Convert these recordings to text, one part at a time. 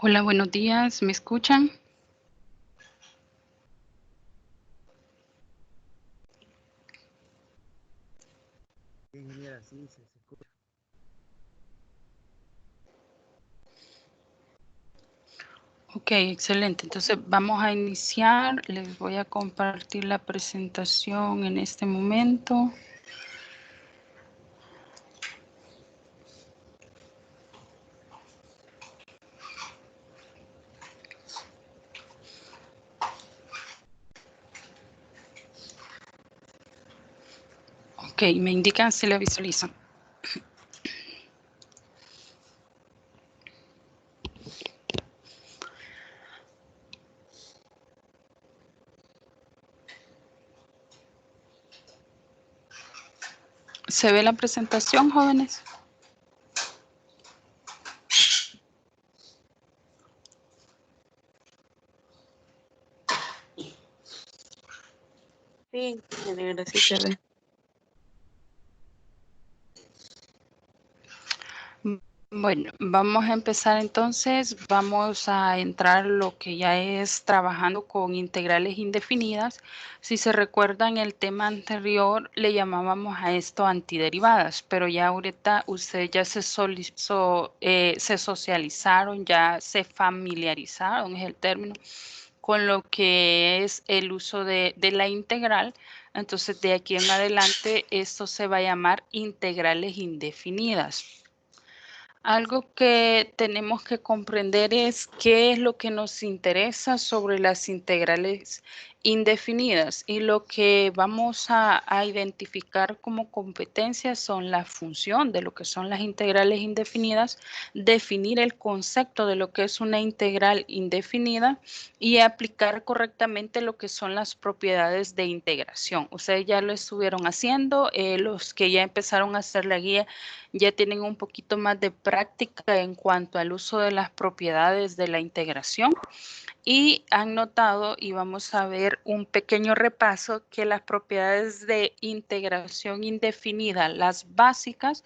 Hola, buenos días, ¿me escuchan? Sí, ingeniera, sí, se escucha. Ok, excelente. Entonces vamos a iniciar. Les voy a compartir la presentación en este momento. Ok, me indican si la visualizan. ¿Se ve la presentación, jóvenes? Sí, ingeniera, sí se ve. Bueno, vamos a empezar entonces. Vamos a entrar lo que ya es trabajando con integrales indefinidas. Si se recuerdan, el tema anterior le llamábamos a esto antiderivadas, pero ya ahorita ustedes ya se socializaron, ya se familiarizaron, es el término, con lo que es el uso de la integral. Entonces, de aquí en adelante, esto se va a llamar integrales indefinidas. Algo que tenemos que comprender es qué es lo que nos interesa sobre las integrales indefinidas, y lo que vamos a identificar como competencias son la función de lo que son las integrales indefinidas, definir el concepto de lo que es una integral indefinida y aplicar correctamente lo que son las propiedades de integración. Ustedes ya lo estuvieron haciendo, los que ya empezaron a hacer la guía ya tienen un poquito más de práctica en cuanto al uso de las propiedades de la integración y han notado, y vamos a ver un pequeño repaso, que las propiedades de integración indefinida, las básicas,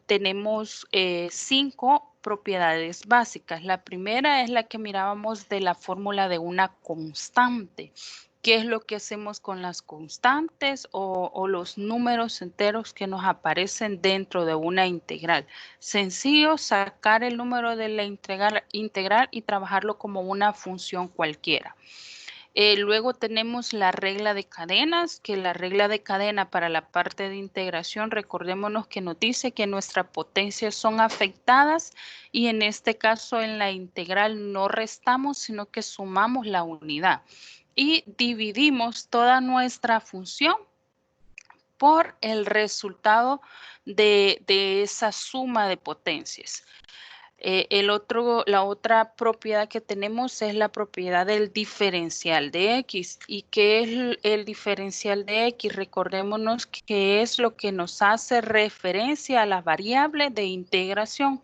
tenemos 5 propiedades básicas. La primera es la que mirábamos de la fórmula de una constante. ¿Qué es lo que hacemos con las constantes o los números enteros que nos aparecen dentro de una integral? Sencillo, sacar el número de la integral y trabajarlo como una función cualquiera. Luego tenemos la regla de cadenas, que la regla de cadena para la parte de integración, recordémonos que nos dice que nuestras potencias son afectadas y en este caso en la integral no restamos, sino que sumamos la unidad y dividimos toda nuestra función por el resultado de esa suma de potencias. La otra propiedad que tenemos es la propiedad del diferencial de X. ¿Y qué es el diferencial de X? Recordémonos que es lo que nos hace referencia a la variable de integración.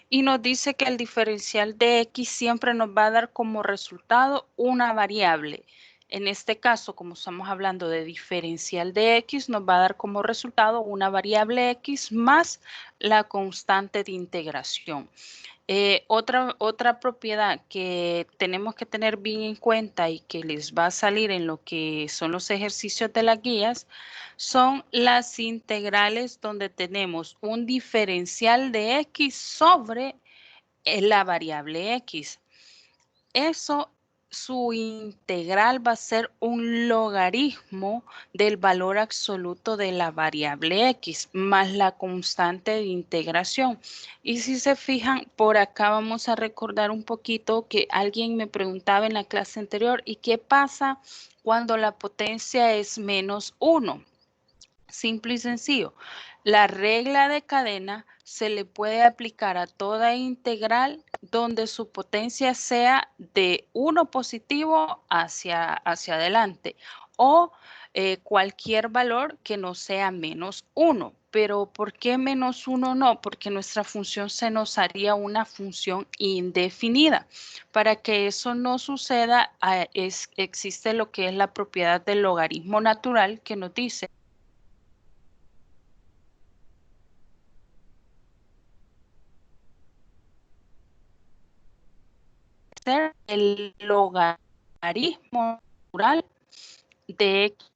Y nos dice que el diferencial de X siempre nos va a dar como resultado una variable. En este caso, como estamos hablando de diferencial de X, nos va a dar como resultado una variable X más la constante de integración. Otra propiedad que tenemos que tener bien en cuenta y que les va a salir en lo que son los ejercicios de las guías son las integrales donde tenemos un diferencial de X sobre la variable X. Eso, su integral va a ser un logaritmo del valor absoluto de la variable X más la constante de integración. Y si se fijan, por acá vamos a recordar un poquito que alguien me preguntaba en la clase anterior, ¿y qué pasa cuando la potencia es menos 1? Simple y sencillo. La regla de cadena se le puede aplicar a toda integral donde su potencia sea de 1 positivo hacia adelante o cualquier valor que no sea menos 1. Pero ¿por qué menos 1 no? Porque nuestra función se nos haría una función indefinida. Para que eso no suceda, existe lo que es la propiedad del logaritmo natural, que nos dice ser el logaritmo natural de X.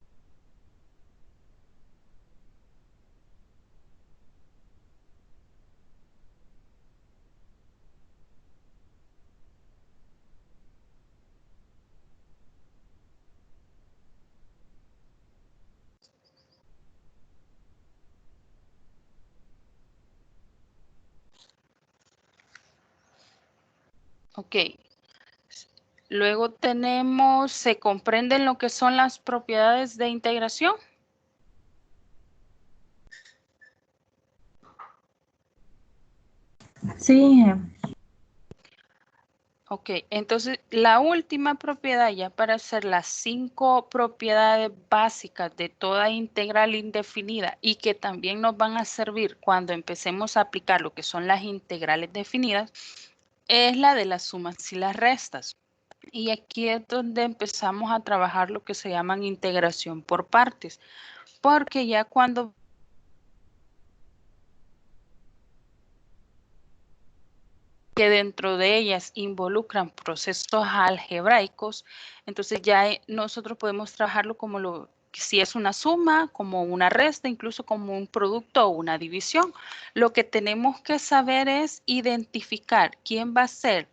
Ok. Luego tenemos, ¿se comprenden lo que son las propiedades de integración? Sí, Ok, entonces la última propiedad ya para hacer las 5 propiedades básicas de toda integral indefinida y que también nos van a servir cuando empecemos a aplicar lo que son las integrales definidas, es la de las sumas y las restas. Y aquí es donde empezamos a trabajar lo que se llaman integración por partes, porque ya cuando que dentro de ellas involucran procesos algebraicos, entonces ya nosotros podemos trabajarlo como si es una suma, como una resta, incluso como un producto o una división. Lo que tenemos que saber es identificar quién va a ser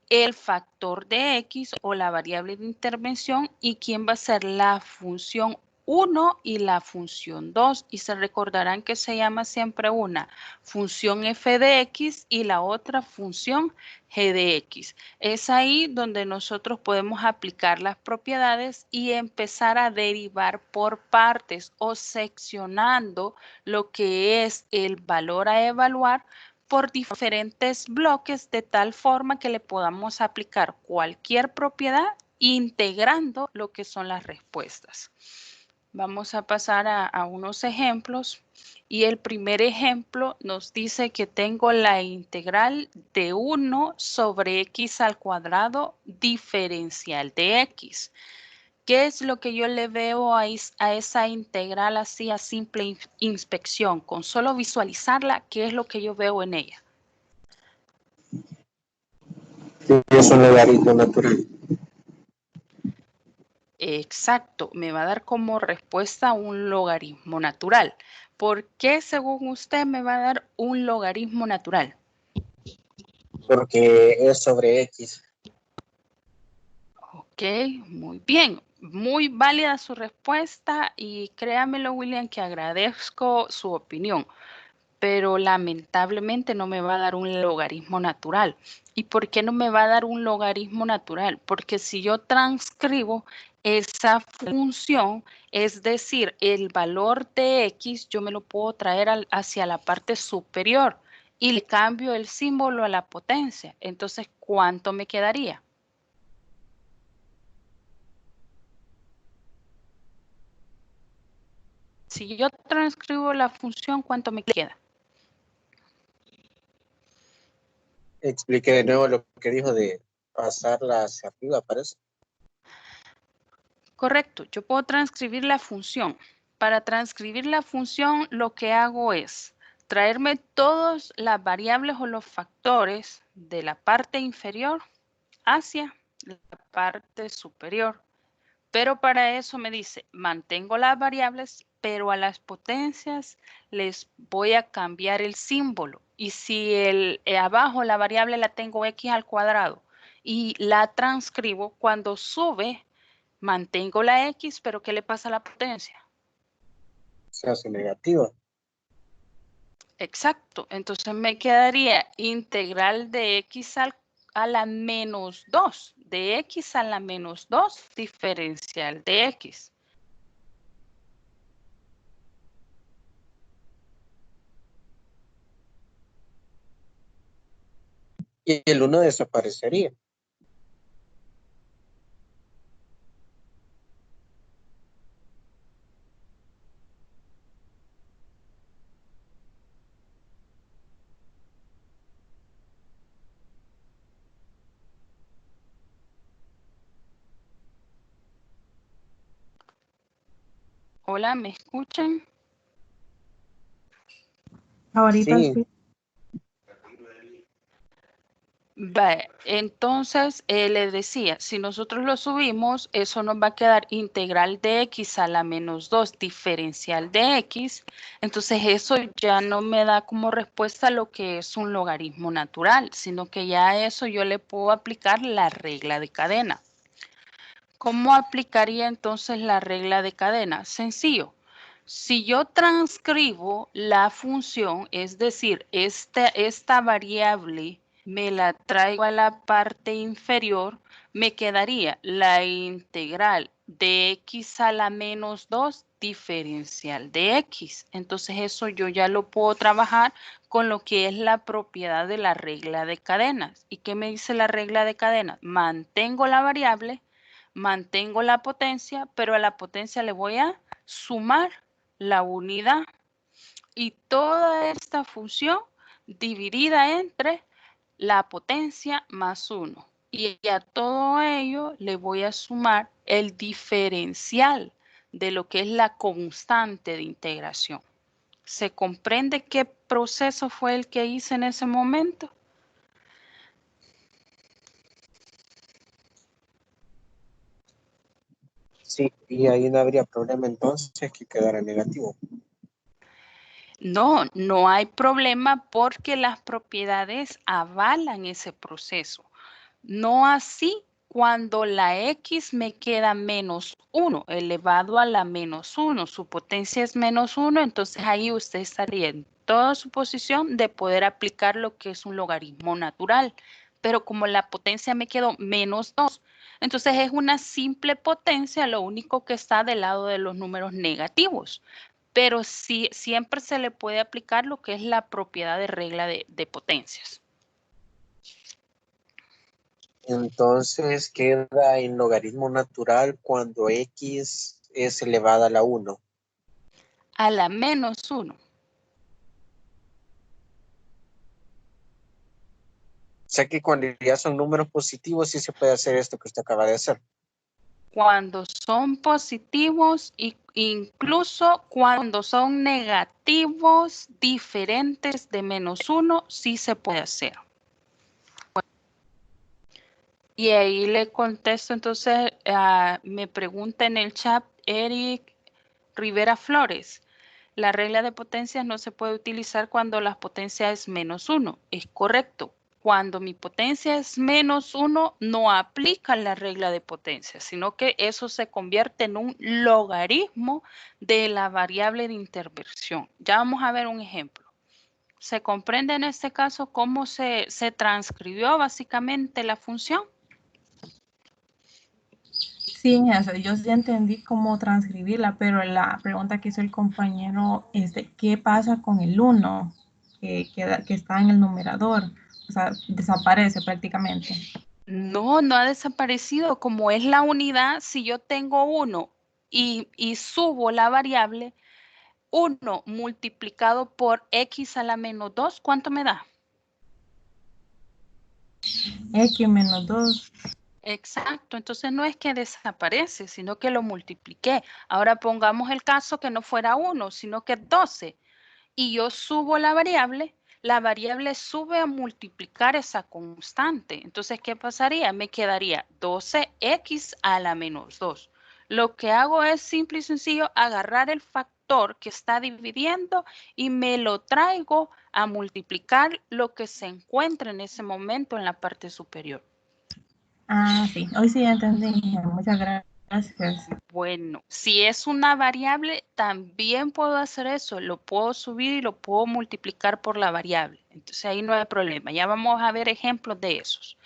el factor de X o la variable de intervención y quién va a ser la función 1 y la función 2. Y se recordarán que se llama siempre una función f de x y la otra función g de x. Es ahí donde nosotros podemos aplicar las propiedades y empezar a derivar por partes o seccionando lo que es el valor a evaluar por diferentes bloques de tal forma que le podamos aplicar cualquier propiedad integrando lo que son las respuestas. Vamos a pasar a unos ejemplos y el primer ejemplo nos dice que tengo la integral de 1 sobre x al cuadrado diferencial de x. ¿Qué es lo que yo le veo a esa integral así a simple inspección? Con solo visualizarla, ¿qué es lo que yo veo en ella? Sí, es un logaritmo natural. Exacto, me va a dar como respuesta un logaritmo natural. ¿Por qué, según usted, me va a dar un logaritmo natural? Porque es sobre X. Ok, muy bien. Muy válida su respuesta y créamelo, William, que agradezco su opinión, pero lamentablemente no me va a dar un logaritmo natural. ¿Y por qué no me va a dar un logaritmo natural? Porque si yo transcribo esa función, es decir, el valor de x, yo me lo puedo traer hacia la parte superior y le cambio el símbolo a la potencia. Entonces, ¿cuánto me quedaría? Si yo transcribo la función, ¿cuánto me queda? Explique de nuevo lo que dijo de pasarla hacia arriba, parece. Correcto, yo puedo transcribir la función. Para transcribir la función, lo que hago es traerme todas las variables o los factores de la parte inferior hacia la parte superior. Pero para eso me dice, mantengo las variables, pero a las potencias les voy a cambiar el símbolo. Y si abajo la variable la tengo x al cuadrado y la transcribo, cuando sube, mantengo la x, pero ¿qué le pasa a la potencia? Se hace negativa. Exacto. Entonces me quedaría integral de x a la menos 2. De x a la menos 2 diferencial de x. Y el 1 desaparecería. Hola, ¿me escuchan? ahorita Sí, sí. Vale, entonces le decía, si nosotros lo subimos, eso nos va a quedar integral de x a la menos 2 diferencial de x. Entonces eso ya no me da como respuesta lo que es un logaritmo natural, sino que ya a eso yo le puedo aplicar la regla de cadena. ¿Cómo aplicaría entonces la regla de cadena? Sencillo. Si yo transcribo la función, es decir, esta variable me la traigo a la parte inferior, me quedaría la integral de x a la menos 2 diferencial de x. Entonces eso yo ya lo puedo trabajar con lo que es la propiedad de la regla de cadenas. ¿Y qué me dice la regla de cadenas? Mantengo la variable, mantengo la potencia, pero a la potencia le voy a sumar la unidad y toda esta función dividida entre la potencia más 1. Y a todo ello le voy a sumar el diferencial de lo que es la constante de integración. ¿Se comprende qué proceso fue el que hice en ese momento? Sí, y ahí no habría problema entonces que quedara negativo. No, no hay problema porque las propiedades avalan ese proceso. No así cuando la x me queda menos 1, elevado a la menos 1. Su potencia es menos 1, entonces ahí usted estaría en toda su posición de poder aplicar lo que es un logaritmo natural. Pero como la potencia me quedó menos 2, entonces es una simple potencia, lo único que está del lado de los números negativos. Pero sí, siempre se le puede aplicar lo que es la propiedad de regla de potencias. Entonces queda en logaritmo natural cuando x es elevada a la 1. A la menos 1. O sea que cuando ya son números positivos sí se puede hacer esto que usted acaba de hacer. Cuando son positivos e incluso cuando son negativos diferentes de menos 1, sí se puede hacer. Y ahí le contesto, entonces me pregunta en el chat Eric Rivera Flores. La regla de potencias no se puede utilizar cuando la potencia es menos 1. Es correcto. Cuando mi potencia es menos 1, no aplica la regla de potencia, sino que eso se convierte en un logaritmo de la variable de interversión. Ya vamos a ver un ejemplo. ¿Se comprende en este caso cómo se transcribió básicamente la función? Sí, eso, yo ya entendí cómo transcribirla, pero la pregunta que hizo el compañero es de qué pasa con el 1 que está en el numerador. O sea, desaparece prácticamente. No, no ha desaparecido. Como es la unidad, si yo tengo 1 y subo la variable, 1 multiplicado por x a la menos 2, ¿cuánto me da? X menos 2. Exacto, entonces no es que desaparece, sino que lo multipliqué. Ahora pongamos el caso que no fuera 1, sino que 12. Y yo subo la variable sube a multiplicar esa constante. Entonces, ¿qué pasaría? Me quedaría 12x a la menos 2. Lo que hago es simple y sencillo agarrar el factor que está dividiendo y me lo traigo a multiplicar lo que se encuentra en ese momento en la parte superior. Ah, sí, hoy sí ya entendí. Muchas gracias. Bueno, si es una variable, también puedo hacer eso. Lo puedo subir y lo puedo multiplicar por la variable. Entonces ahí no hay problema. Ya vamos a ver ejemplos de esos.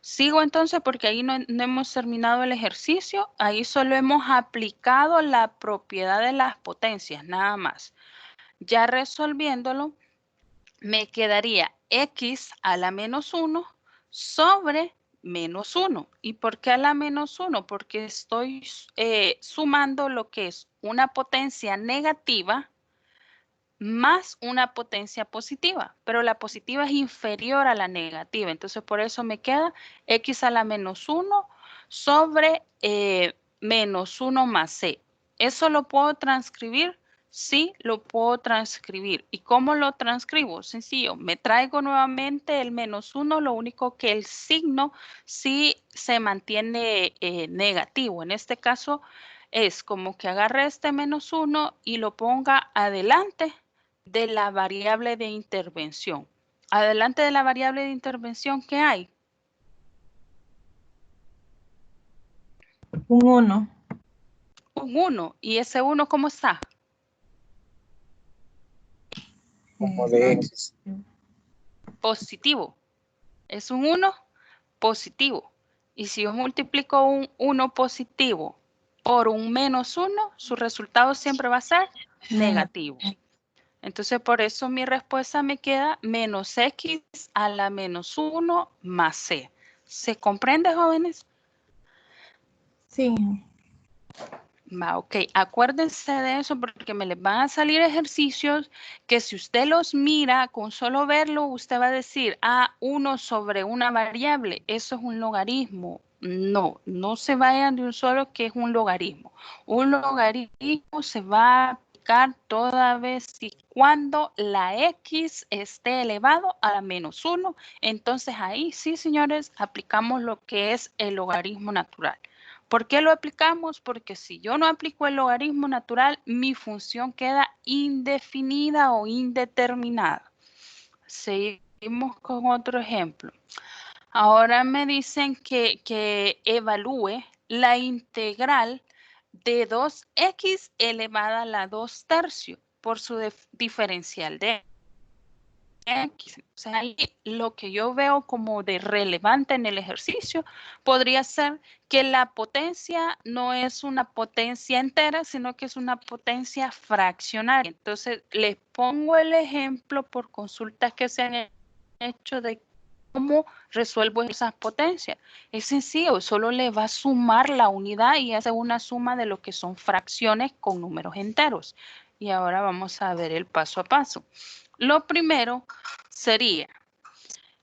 Sigo entonces porque ahí no hemos terminado el ejercicio. Ahí solo hemos aplicado la propiedad de las potencias, nada más. Ya resolviéndolo, me quedaría x a la menos 1 sobre menos 1. ¿Y por qué a la menos 1? Porque estoy sumando lo que es una potencia negativa más una potencia positiva, pero la positiva es inferior a la negativa. Entonces, por eso me queda x a la menos 1 sobre menos 1 más c. Eso lo puedo transcribir sí lo puedo transcribir. ¿Y cómo lo transcribo? Sencillo, me traigo nuevamente el -1, lo único que el signo sí se mantiene negativo. En este caso es como que agarre este -1 y lo ponga adelante de la variable de intervención. Adelante de la variable de intervención, ¿qué hay? Un 1. Un 1. ¿Y ese 1 cómo está? Como de X. Positivo. Es un 1 positivo. Y si yo multiplico un 1 positivo por un -1, su resultado siempre va a ser negativo. Entonces, por eso mi respuesta me queda menos X a la -1 más C. ¿Se comprende, jóvenes? Sí. Ok, acuérdense de eso porque me les van a salir ejercicios que si usted los mira, con solo verlo, usted va a decir, 1 sobre una variable, eso es un logaritmo. No, no se vayan de un solo que es un logaritmo. Un logaritmo se va a aplicar toda vez y cuando la X esté elevado a la -1. Entonces ahí sí, señores, aplicamos lo que es el logaritmo natural. ¿Por qué lo aplicamos? Porque si yo no aplico el logaritmo natural, mi función queda indefinida o indeterminada. Seguimos con otro ejemplo. Ahora me dicen que evalúe la integral de 2x elevada a la 2 tercios por su diferencial de X. O sea, ahí lo que yo veo como de relevante en el ejercicio podría ser que la potencia no es una potencia entera, sino que es una potencia fraccionaria. Entonces, les pongo el ejemplo por consultas que se han hecho de cómo resuelvo esas potencias. Es sencillo, solo le va a sumar la unidad y hace una suma de lo que son fracciones con números enteros. Y ahora vamos a ver el paso a paso. Lo primero sería,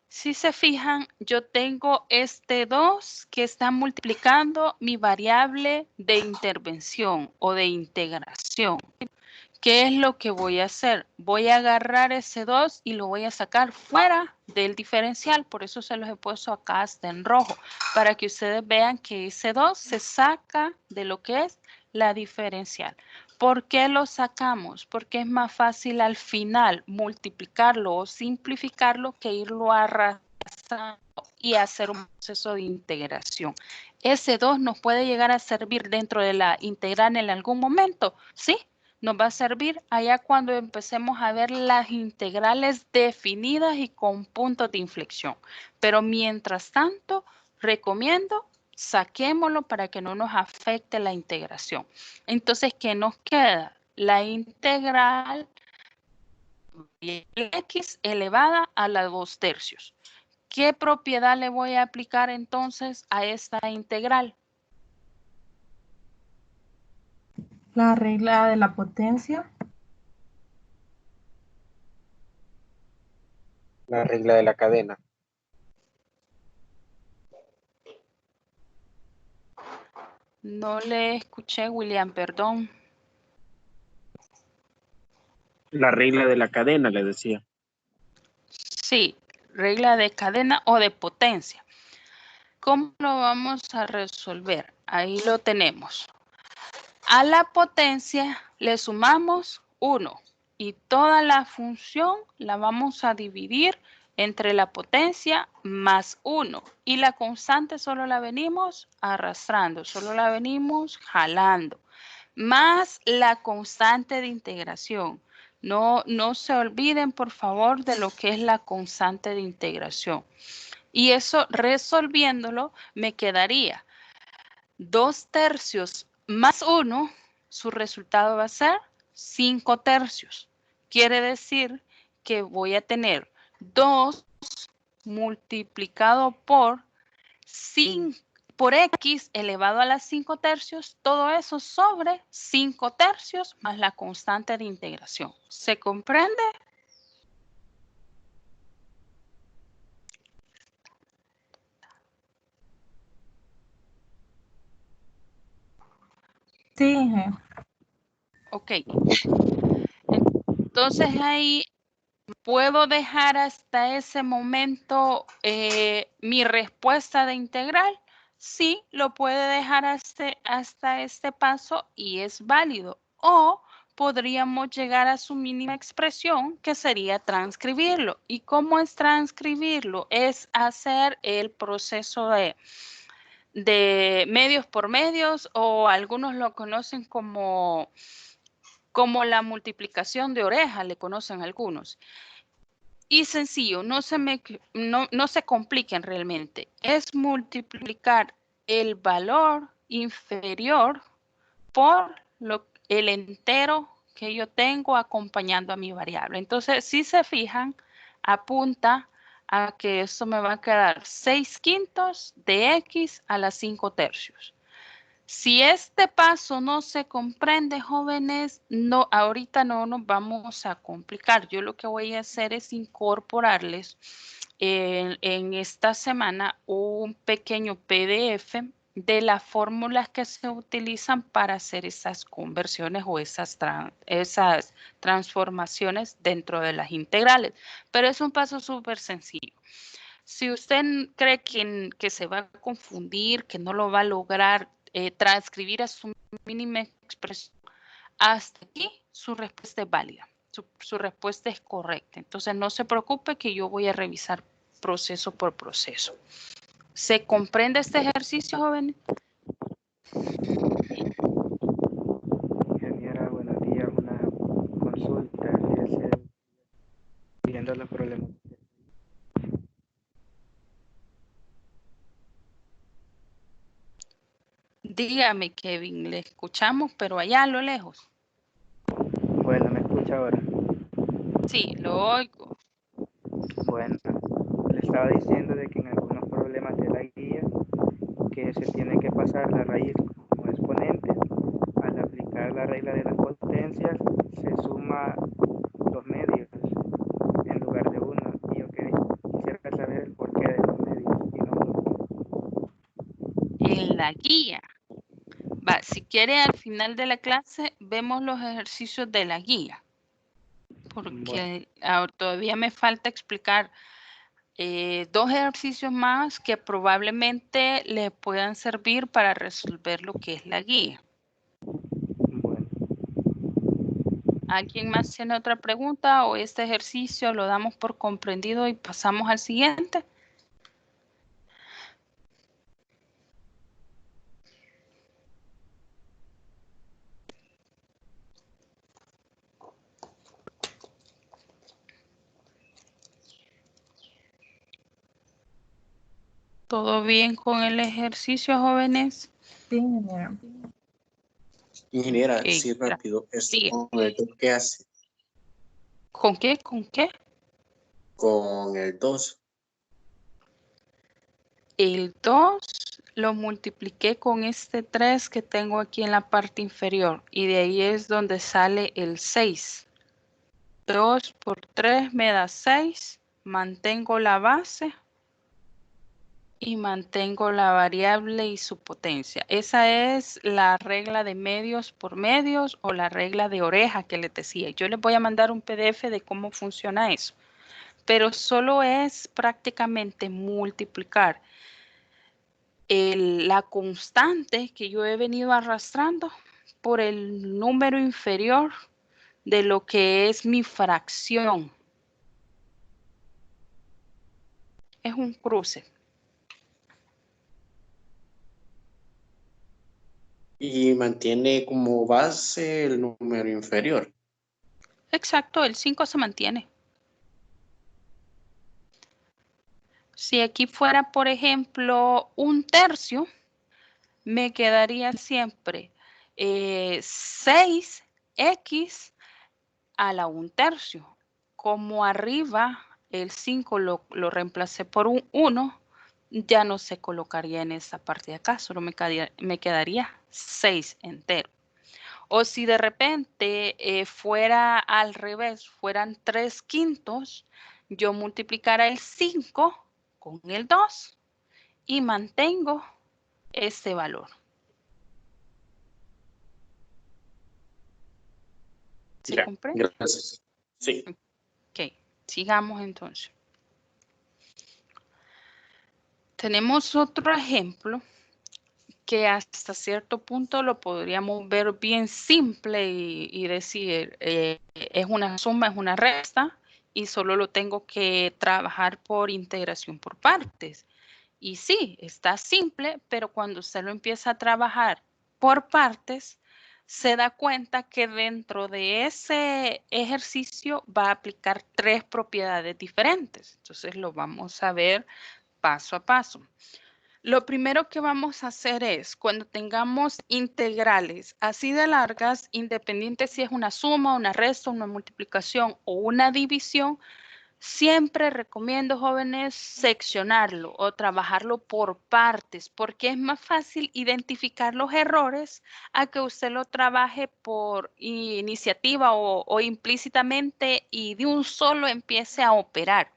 si se fijan, yo tengo este 2 que está multiplicando mi variable de intervención o de integración. ¿Qué es lo que voy a hacer? Voy a agarrar ese 2 y lo voy a sacar fuera del diferencial. Por eso se los he puesto acá hasta en rojo, para que ustedes vean que ese 2 se saca de lo que es la diferencial. ¿Por qué lo sacamos? Porque es más fácil al final multiplicarlo o simplificarlo que irlo arrastrando y hacer un proceso de integración. Ese 2 nos puede llegar a servir dentro de la integral en algún momento, ¿sí? Nos va a servir allá cuando empecemos a ver las integrales definidas y con puntos de inflexión. Pero mientras tanto, recomiendo saquémoslo para que no nos afecte la integración. Entonces, ¿qué nos queda? La integral de x elevada a la 2 tercios. ¿Qué propiedad le voy a aplicar entonces a esta integral? La regla de la potencia. La regla de la cadena. No le escuché, William, perdón. La regla de la cadena, le decía. Sí, regla de cadena o de potencia. ¿Cómo lo vamos a resolver? Ahí lo tenemos. A la potencia le sumamos 1 y toda la función la vamos a dividir entre la potencia más 1 y la constante solo la venimos arrastrando, solo la venimos jalando, más la constante de integración. No se olviden, por favor, de lo que es la constante de integración. Y eso resolviéndolo me quedaría 2 tercios más 1, su resultado va a ser 5 tercios. Quiere decir que voy a tener 2 multiplicado por 5 por x elevado a las 5 tercios, todo eso sobre 5 tercios más la constante de integración. ¿Se comprende? Sí. Ok, Ok. Entonces ahí puedo dejar hasta ese momento mi respuesta de integral. Sí, lo puede dejar hasta este paso y es válido. O podríamos llegar a su mínima expresión, que sería transcribirlo. ¿Y cómo es transcribirlo? Es hacer el proceso de medios por medios, o algunos lo conocen como la multiplicación de oreja, le conocen algunos. Y sencillo, no se compliquen realmente. Es multiplicar el valor inferior por el entero que yo tengo acompañando a mi variable. Entonces, si se fijan, apunta a que esto me va a quedar 6/5 de x a la 5/3. Si este paso no se comprende, jóvenes, no, ahorita no nos vamos a complicar. Yo lo que voy a hacer es incorporarles en esta semana un pequeño PDF de las fórmulas que se utilizan para hacer esas conversiones o esas transformaciones dentro de las integrales. Pero es un paso súper sencillo. Si usted cree que se va a confundir, que no lo va a lograr transcribir a su mínima expresión, hasta aquí su respuesta es válida, su respuesta es correcta. Entonces no se preocupe, que yo voy a revisar proceso por proceso. ¿Se comprende este ejercicio, jóvenes? Ingeniera, buenos días. Una consulta. Viendo los problemas. Dígame, Kevin, le escuchamos, pero allá a lo lejos. Bueno, ¿me escucha ahora? Sí, lo oigo. Bueno, le estaba diciendo de que en algunos problemas de la guía, que se tiene que pasar la raíz como exponente. Al aplicar la regla de las potencias, se suma los medios en lugar de uno. Y yo quisiera saber el porqué de los medios y no uno. En la guía. Va, si quiere, al final de la clase vemos los ejercicios de la guía, porque todavía me falta explicar 2 ejercicios más que probablemente le puedan servir para resolver lo que es la guía. Bueno. ¿Alguien más tiene otra pregunta, o este ejercicio lo damos por comprendido y pasamos al siguiente? ¿Todo bien con el ejercicio, jóvenes? Sí, ingeniera. Ingeniera, Ok, sí, rápido. Esto sigue. con el 2, ¿qué hace? ¿Con qué? ¿Con qué? Con el 2. El 2 lo multipliqué con este 3 que tengo aquí en la parte inferior, y de ahí es donde sale el 6. 2 por 3 me da 6. Mantengo la base y mantengo la variable y su potencia. Esa es la regla de medios por medios, o la regla de oreja que les decía. Yo les voy a mandar un PDF de cómo funciona eso. Pero solo es prácticamente multiplicar la constante que yo he venido arrastrando por el número inferior de lo que es mi fracción. Es un cruce. Y mantiene como base el número inferior. Exacto, el 5 se mantiene. Si aquí fuera, por ejemplo, 1/3, me quedaría siempre 6x a la 1/3. Como arriba el 5 lo reemplacé por un 1, ya no se colocaría en esa parte de acá, solo me quedaría 6 entero. O si de repente fuera al revés, fueran 3/5, yo multiplicara el 5 con el 2 y mantengo este valor. ¿Se comprende? Gracias. Sí. Ok, sigamos entonces. Tenemos otro ejemplo que hasta cierto punto lo podríamos ver bien simple y decir, es una suma, es una resta, y solo lo tengo que trabajar por integración por partes. Y sí, está simple, pero cuando usted lo empieza a trabajar por partes, se da cuenta que dentro de ese ejercicio va a aplicar 3 propiedades diferentes. Entonces lo vamos a ver paso a paso. Lo primero que vamos a hacer es, cuando tengamos integrales así de largas, independiente si es una suma, una resta, una multiplicación o una división, siempre recomiendo, jóvenes, seccionarlo o trabajarlo por partes, porque es más fácil identificar los errores a que usted lo trabaje por iniciativa o implícitamente y de un solo empiece a operar.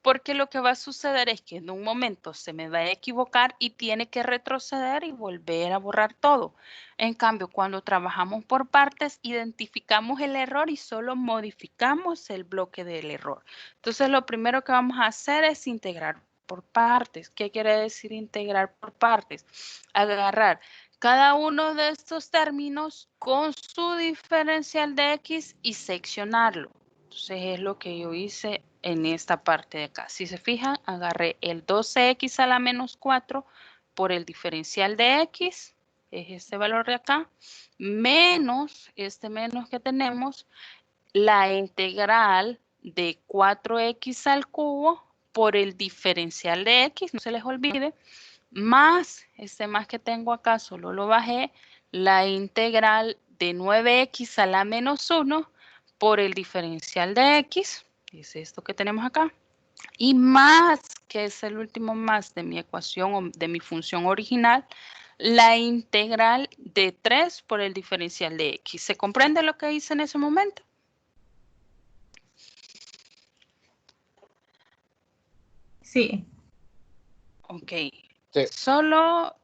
Porque lo que va a suceder es que en un momento se me va a equivocar y tiene que retroceder y volver a borrar todo. En cambio, cuando trabajamos por partes, identificamos el error y solo modificamos el bloque del error. Entonces, lo primero que vamos a hacer es integrar por partes. ¿Qué quiere decir integrar por partes? Agarrar cada uno de estos términos con su diferencial de x y seccionarlo. Entonces, es lo que yo hice en esta parte de acá. Si se fijan, agarré el 12x a la menos 4 por el diferencial de x, es este valor de acá, menos este menos que tenemos, la integral de 4x al cubo por el diferencial de x, no se les olvide, más este más que tengo acá, solo lo bajé, la integral de 9x a la menos 1 por el diferencial de x, es esto que tenemos acá, y más, que es el último más de mi ecuación o de mi función original, la integral de 3 por el diferencial de x. ¿Se comprende lo que hice en ese momento? Sí. Ok. Sí. Solo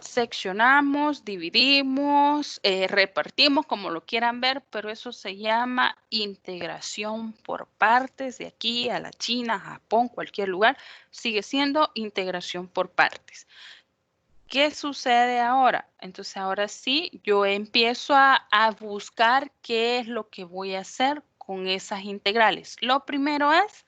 seccionamos, dividimos, repartimos, como lo quieran ver, pero eso se llama integración por partes. De aquí a la China, Japón, cualquier lugar, sigue siendo integración por partes. ¿Qué sucede ahora? Entonces ahora sí, yo empiezo a buscar qué es lo que voy a hacer con esas integrales. Lo primero es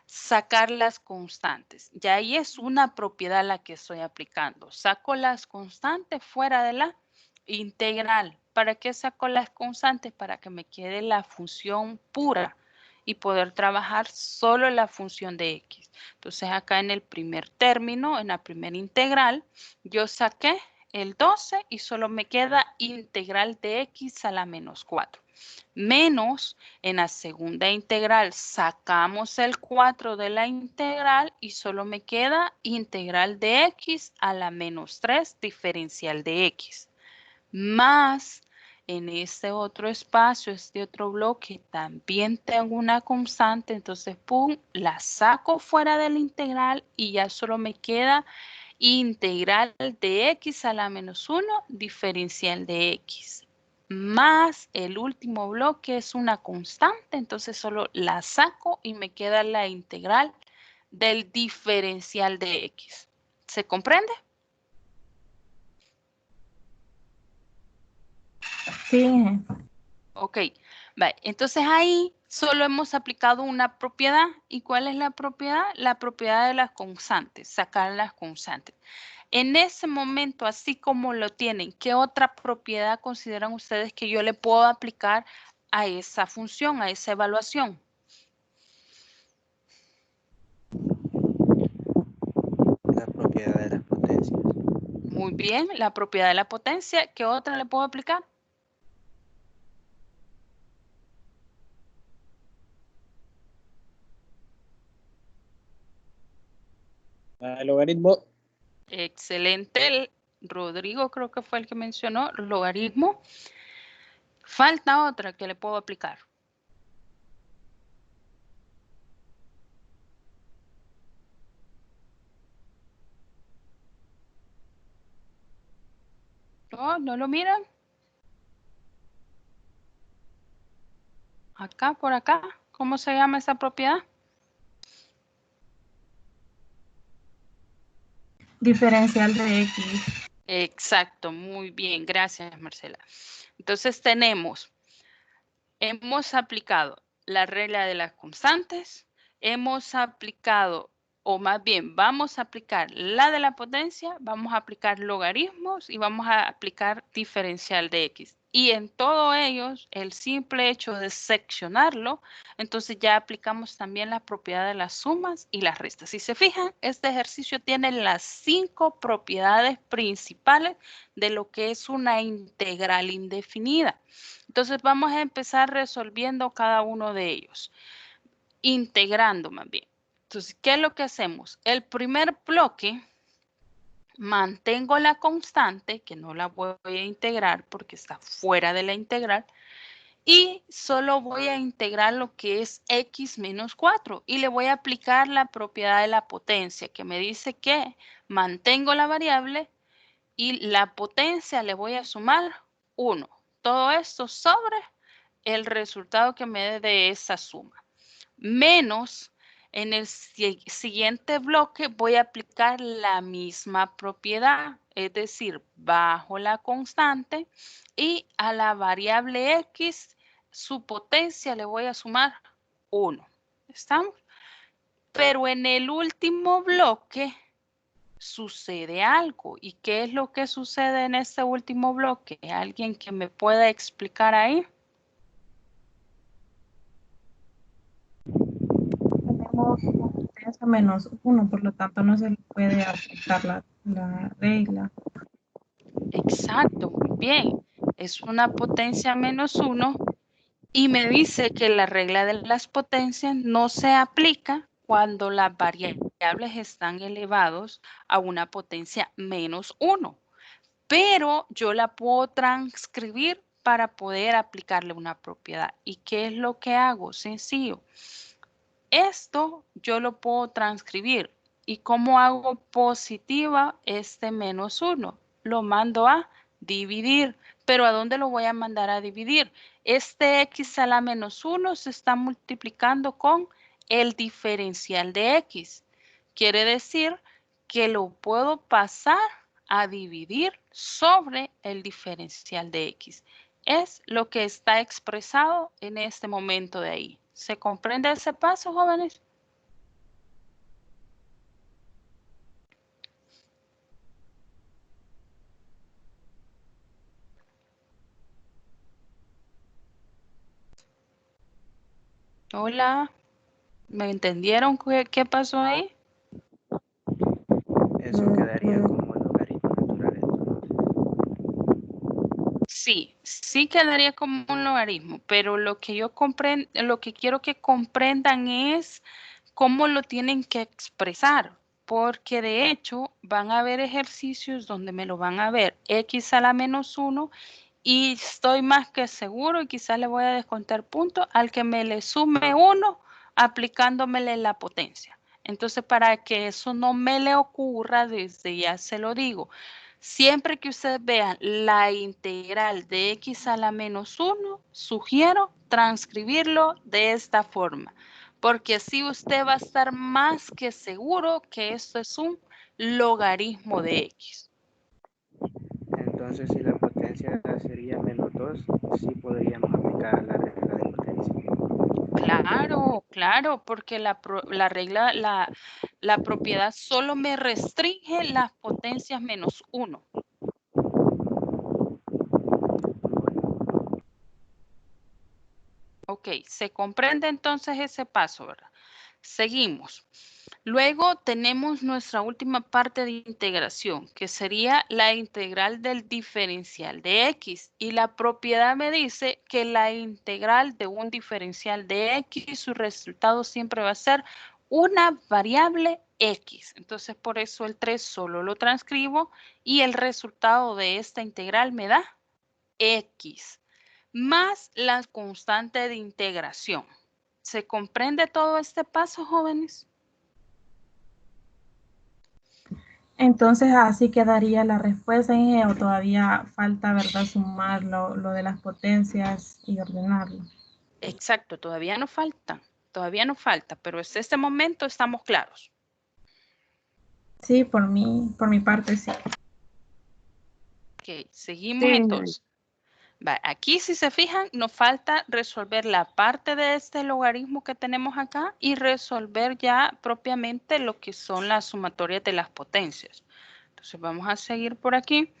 sacar las constantes. Ya ahí es una propiedad la que estoy aplicando. Saco las constantes fuera de la integral. ¿Para qué saco las constantes? Para que me quede la función pura y poder trabajar solo la función de x. Entonces acá en el primer término, en la primera integral, yo saqué el 12 y solo me queda integral de x a la menos 4. Menos en la segunda integral sacamos el 4 de la integral y solo me queda integral de x a la menos 3 diferencial de x. Más en este otro espacio, este otro bloque, también tengo una constante, entonces pum, la saco fuera de la integral y ya solo me queda integral de x a la menos 1 diferencial de x. Más el último bloque es una constante, entonces solo la saco y me queda la integral del diferencial de x. ¿Se comprende? Sí. Ok, vale. Entonces ahí solo hemos aplicado una propiedad. ¿Y cuál es la propiedad? La propiedad de las constantes, sacar las constantes. En ese momento, así como lo tienen, ¿qué otra propiedad consideran ustedes que yo le puedo aplicar a esa función, a esa evaluación? La propiedad de las potencias. Muy bien, la propiedad de la potencia. ¿Qué otra le puedo aplicar? El logaritmo. Excelente. Rodrigo creo que fue el que mencionó logaritmo. Falta otra que le puedo aplicar. ¿No lo miran? Acá, por acá. ¿Cómo se llama esa propiedad? Diferencial de X. Exacto, muy bien, gracias Marcela. Entonces hemos aplicado la regla de las constantes, hemos aplicado, o más bien vamos a aplicar la de la potencia, vamos a aplicar logaritmos y vamos a aplicar diferencial de X. Y en todos ellos, el simple hecho de seccionarlo, entonces ya aplicamos también la propiedad de las sumas y las restas. Si se fijan, este ejercicio tiene las 5 propiedades principales de lo que es una integral indefinida. Entonces vamos a empezar resolviendo cada uno de ellos, integrando más bien. Entonces, ¿qué es lo que hacemos? El primer bloque, mantengo la constante, que no la voy a integrar porque está fuera de la integral, y solo voy a integrar lo que es x menos 4 y le voy a aplicar la propiedad de la potencia, que me dice que mantengo la variable y la potencia le voy a sumar 1. Todo esto sobre el resultado que me dé de esa suma. Menos, en el siguiente bloque voy a aplicar la misma propiedad, es decir, bajo la constante y a la variable x, su potencia le voy a sumar 1. ¿Estamos? Pero en el último bloque sucede algo. ¿Y qué es lo que sucede en este último bloque? ¿Alguien que me pueda explicar ahí? Tenemos potencia menos 1, por lo tanto no se le puede aplicar la regla. Exacto, muy bien. Es una potencia menos 1 y me dice que la regla de las potencias no se aplica cuando las variables están elevados a una potencia menos 1. Pero yo la puedo transcribir para poder aplicarle una propiedad. ¿Y qué es lo que hago? Sencillo. Esto yo lo puedo transcribir. ¿Y cómo hago positiva este menos 1? Lo mando a dividir. ¿Pero a dónde lo voy a mandar a dividir? Este x a la menos 1 se está multiplicando con el diferencial de x. Quiere decir que lo puedo pasar a dividir sobre el diferencial de x. Es lo que está expresado en este momento de ahí. ¿Se comprende ese paso, jóvenes? Hola, ¿me entendieron qué pasó ahí? Eso quedaría como logaritmo natural entonces. Sí quedaría como un logaritmo, pero lo que quiero que comprendan es cómo lo tienen que expresar, porque de hecho van a haber ejercicios donde me lo van a ver x a la menos 1 y estoy más que seguro y quizás le voy a descontar puntos al que me le sume 1 aplicándomele la potencia. Entonces, para que eso no me le ocurra, desde ya se lo digo, siempre que ustedes vean la integral de x a la menos 1, sugiero transcribirlo de esta forma, porque así usted va a estar más que seguro que esto es un logaritmo de x. Entonces, si la potencia sería menos 2, sí podríamos aplicar la regla de potencia. Claro, porque la regla, la propiedad solo me restringe las potencias menos 1. Ok, se comprende entonces ese paso, ¿verdad? Seguimos. Luego tenemos nuestra última parte de integración, que sería la integral del diferencial de x. Y la propiedad me dice que la integral de un diferencial de x, su resultado siempre va a ser una variable x. Entonces, por eso el 3 solo lo transcribo y el resultado de esta integral me da x más la constante de integración. ¿Se comprende todo este paso, jóvenes? Entonces así quedaría la respuesta, o todavía falta, ¿verdad?, sumar lo de las potencias y ordenarlo. Exacto, todavía nos falta, pero en este momento estamos claros. Sí, por mi parte, sí. Ok, seguimos Sí. entonces. Va, aquí, si se fijan, nos falta resolver la parte de este logaritmo que tenemos acá y resolver ya propiamente lo que son las sumatorias de las potencias. Entonces, vamos a seguir por aquí.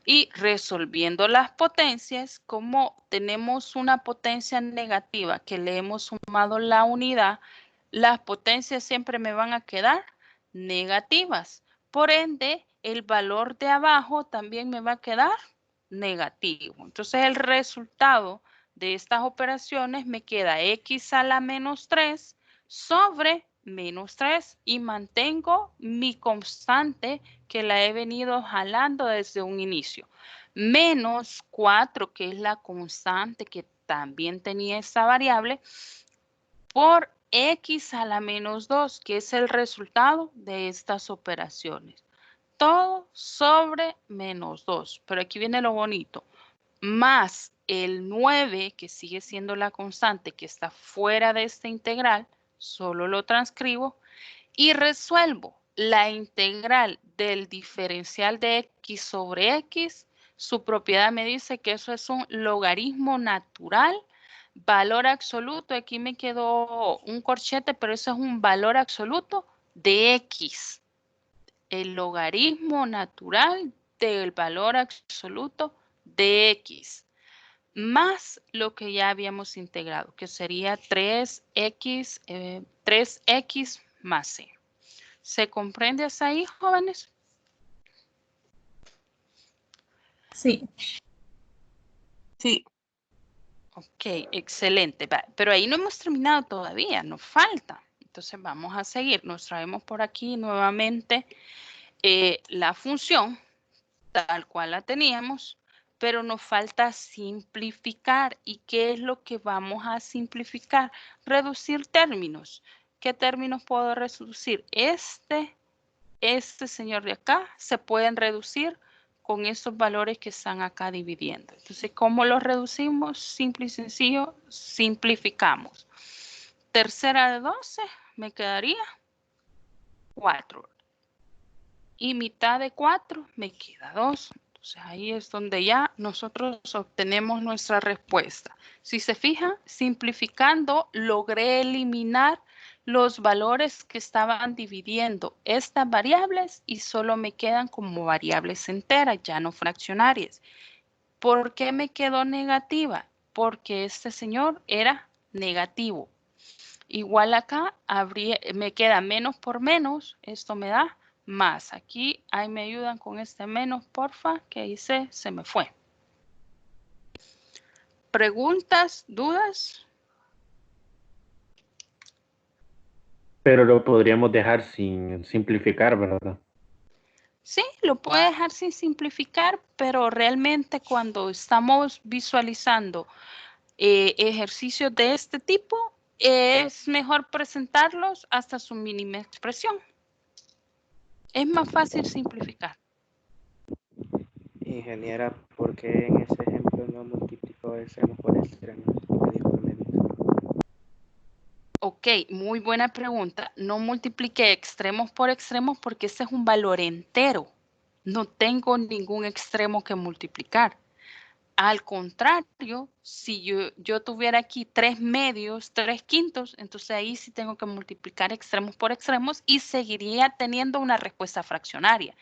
Y resolviendo las potencias, como tenemos una potencia negativa que le hemos sumado la unidad, las potencias siempre me van a quedar negativas. Por ende, el valor de abajo también me va a quedar negativo. Entonces, el resultado de estas operaciones me queda x a la menos 3 sobre menos 3 y mantengo mi constante que la he venido jalando desde un inicio. Menos 4, que es la constante que también tenía esta variable, por x a la menos 2, que es el resultado de estas operaciones. Todo sobre menos 2. Pero aquí viene lo bonito. Más el 9, que sigue siendo la constante que está fuera de esta integral, solo lo transcribo y resuelvo la integral del diferencial de x sobre x. Su propiedad me dice que eso es un logaritmo natural. Valor absoluto, aquí me quedó un corchete, pero eso es un valor absoluto de x. El logaritmo natural del valor absoluto de x. Más lo que ya habíamos integrado, que sería 3x más c. ¿Se comprende hasta ahí, jóvenes? Sí. Sí. Ok, excelente. Pero ahí no hemos terminado todavía, nos falta. Entonces vamos a seguir. Nos traemos por aquí nuevamente la función tal cual la teníamos, pero nos falta simplificar. ¿Y qué es lo que vamos a simplificar? Reducir términos. ¿Qué términos puedo reducir? Este señor de acá se pueden reducir con estos valores que están acá dividiendo. Entonces, ¿cómo los reducimos? Simple y sencillo, simplificamos. Tercera de 12 me quedaría 4. Y mitad de 4 me queda 2. Entonces, ahí es donde ya nosotros obtenemos nuestra respuesta. Si se fijan, simplificando, logré eliminar los valores que estaban dividiendo estas variables y solo me quedan como variables enteras, ya no fraccionarias. ¿Por qué me quedó negativa? Porque este señor era negativo. Igual acá me queda menos por menos, esto me da más. Aquí, ahí me ayudan con este menos, porfa, que hice, se me fue. ¿Preguntas, dudas? Pero lo podríamos dejar sin simplificar, ¿verdad? Sí, lo puede dejar sin simplificar, pero realmente cuando estamos visualizando ejercicios de este tipo, es mejor presentarlos hasta su mínima expresión. Es más fácil simplificar. Ingeniera, ¿por qué en ese ejemplo no multiplicó extremos por extremos? Me dijo que me dijo. Ok, muy buena pregunta. No multipliqué extremos por extremos porque ese es un valor entero. No tengo ningún extremo que multiplicar. Al contrario, si yo tuviera aquí 3 medios, 3 quintos, entonces ahí sí tengo que multiplicar extremos por extremos y seguiría teniendo una respuesta fraccionaria.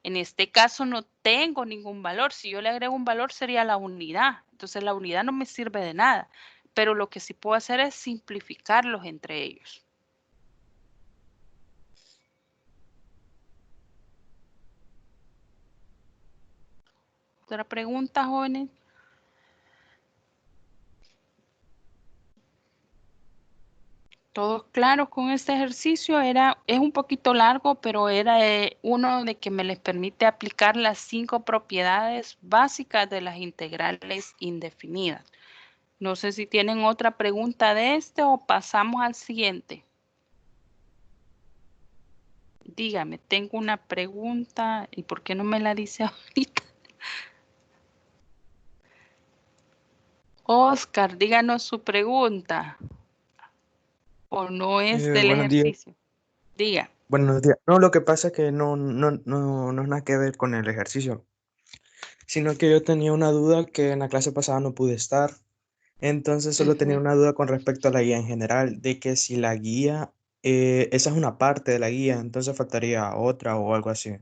En este caso no tengo ningún valor. Si yo le agrego un valor sería la unidad. Entonces la unidad no me sirve de nada. Pero lo que sí puedo hacer es simplificarlos entre ellos. ¿Otra pregunta, jóvenes? ¿Todos claros con este ejercicio? Es un poquito largo, pero era uno de que me les permite aplicar las 5 propiedades básicas de las integrales indefinidas. No sé si tienen otra pregunta de este o pasamos al siguiente. Dígame, tengo una pregunta y ¿por qué no me la dice ahorita? Oscar, díganos su pregunta. ¿O no es del Buenos días. ejercicio? Diga. Buenos días. No, lo que pasa es que no es nada que ver con el ejercicio, sino que yo tenía una duda que en la clase pasada no pude estar. Entonces solo tenía Ujú. una duda con respecto a la guía en general, de que si la guía, esa es una parte de la guía, entonces faltaría otra o algo así.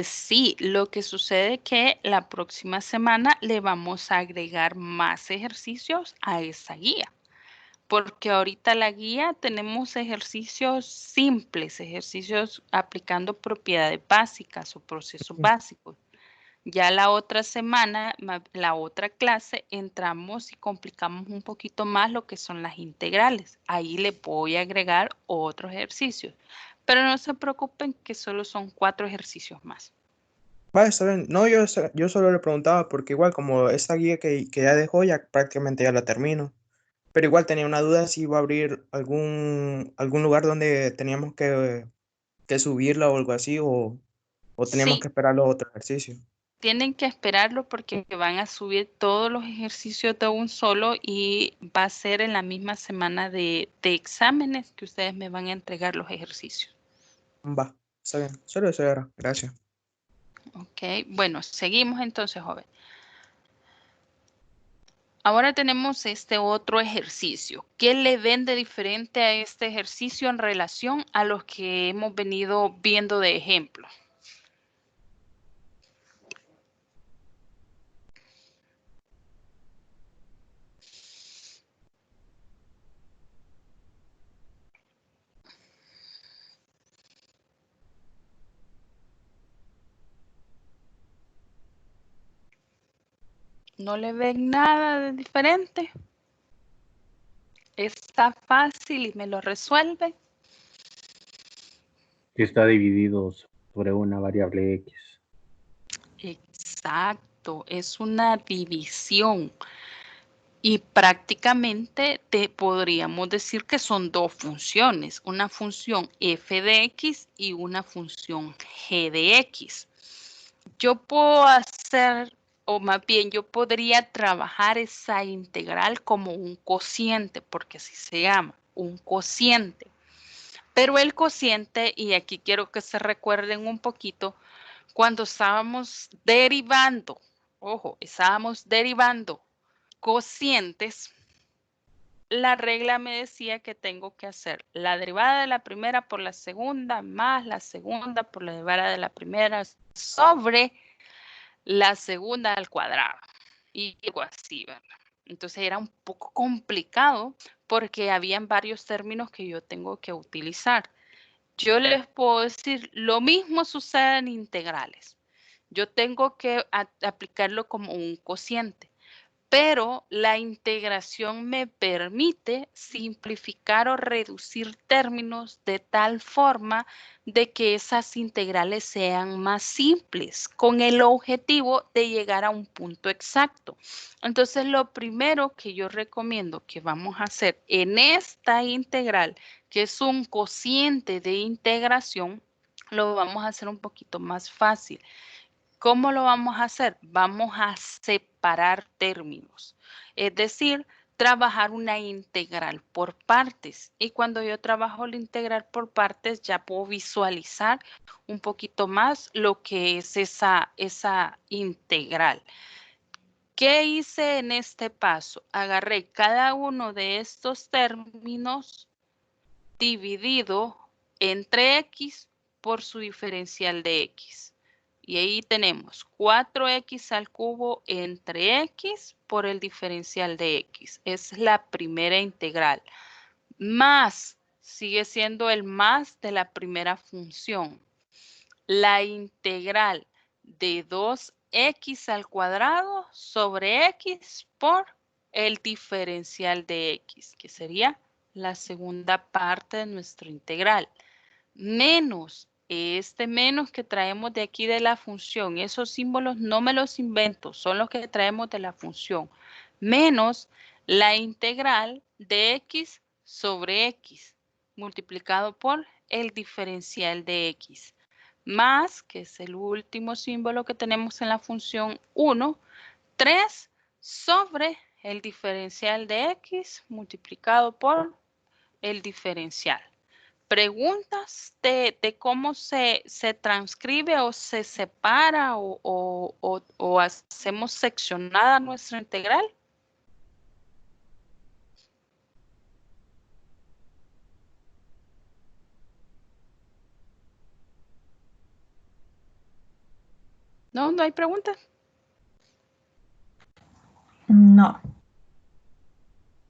Sí, lo que sucede que la próxima semana le vamos a agregar más ejercicios a esa guía. Porque ahorita la guía tenemos ejercicios simples, ejercicios aplicando propiedades básicas o procesos básicos. Ya la otra semana, la otra clase, entramos y complicamos un poquito más lo que son las integrales. Ahí le voy a agregar otros ejercicios. Pero no se preocupen que solo son 4 ejercicios más. Vale, está bien. No, yo solo le preguntaba porque igual como esta guía que ya dejó, ya prácticamente ya la termino. Pero igual tenía una duda si iba a abrir algún lugar donde teníamos que subirla o algo así, o teníamos Sí, que esperar los otros ejercicios. tienen que esperarlo porque van a subir todos los ejercicios de un solo y va a ser en la misma semana de exámenes que ustedes me van a entregar los ejercicios. Va, está bien. Solo eso era. Gracias. Ok, bueno, seguimos entonces, joven. Ahora tenemos este otro ejercicio. ¿Qué le ven de diferente a este ejercicio en relación a los que hemos venido viendo de ejemplo? ¿No le ven nada de diferente? Está fácil y me lo resuelve. Que está dividido sobre una variable X. Exacto, es una división. Y prácticamente te podríamos decir que son dos funciones, una función f de x y una función g de x. Yo puedo hacer, o más bien yo podría trabajar esa integral como un cociente, porque así se llama, un cociente. Pero el cociente, y aquí quiero que se recuerden un poquito, cuando estábamos derivando, ojo, estábamos derivando cocientes, la regla me decía que tengo que hacer la derivada de la primera por la segunda más la segunda por la derivada de la primera sobre la segunda al cuadrado. Y algo así, ¿verdad? Entonces era un poco complicado porque habían varios términos que yo tengo que utilizar. Yo les puedo decir, lo mismo sucede en integrales. Yo tengo que aplicarlo como un cociente. Pero la integración me permite simplificar o reducir términos de tal forma de que esas integrales sean más simples, con el objetivo de llegar a un punto exacto. Entonces, lo primero que yo recomiendo que vamos a hacer en esta integral, que es un cociente de integración, lo vamos a hacer un poquito más fácil. ¿Cómo lo vamos a hacer? Vamos a separar términos, es decir, trabajar una integral por partes. Y cuando yo trabajo la integral por partes, ya puedo visualizar un poquito más lo que es esa integral. ¿Qué hice en este paso? Agarré cada uno de estos términos dividido entre x por su diferencial de x. Y ahí tenemos 4x al cubo entre x por el diferencial de x. Es la primera integral. Más, sigue siendo el más de la primera función. La integral de 2x al cuadrado sobre x por el diferencial de x, que sería la segunda parte de nuestro integral, menos este menos que traemos de aquí de la función. Esos símbolos no me los invento, son los que traemos de la función, menos la integral de x sobre x multiplicado por el diferencial de x, más, que es el último símbolo que tenemos en la función 1, 3 sobre el diferencial de x multiplicado por el diferencial. ¿Preguntas de cómo se transcribe o se separa o hacemos seccionada nuestra integral? ¿No? ¿No hay preguntas? No.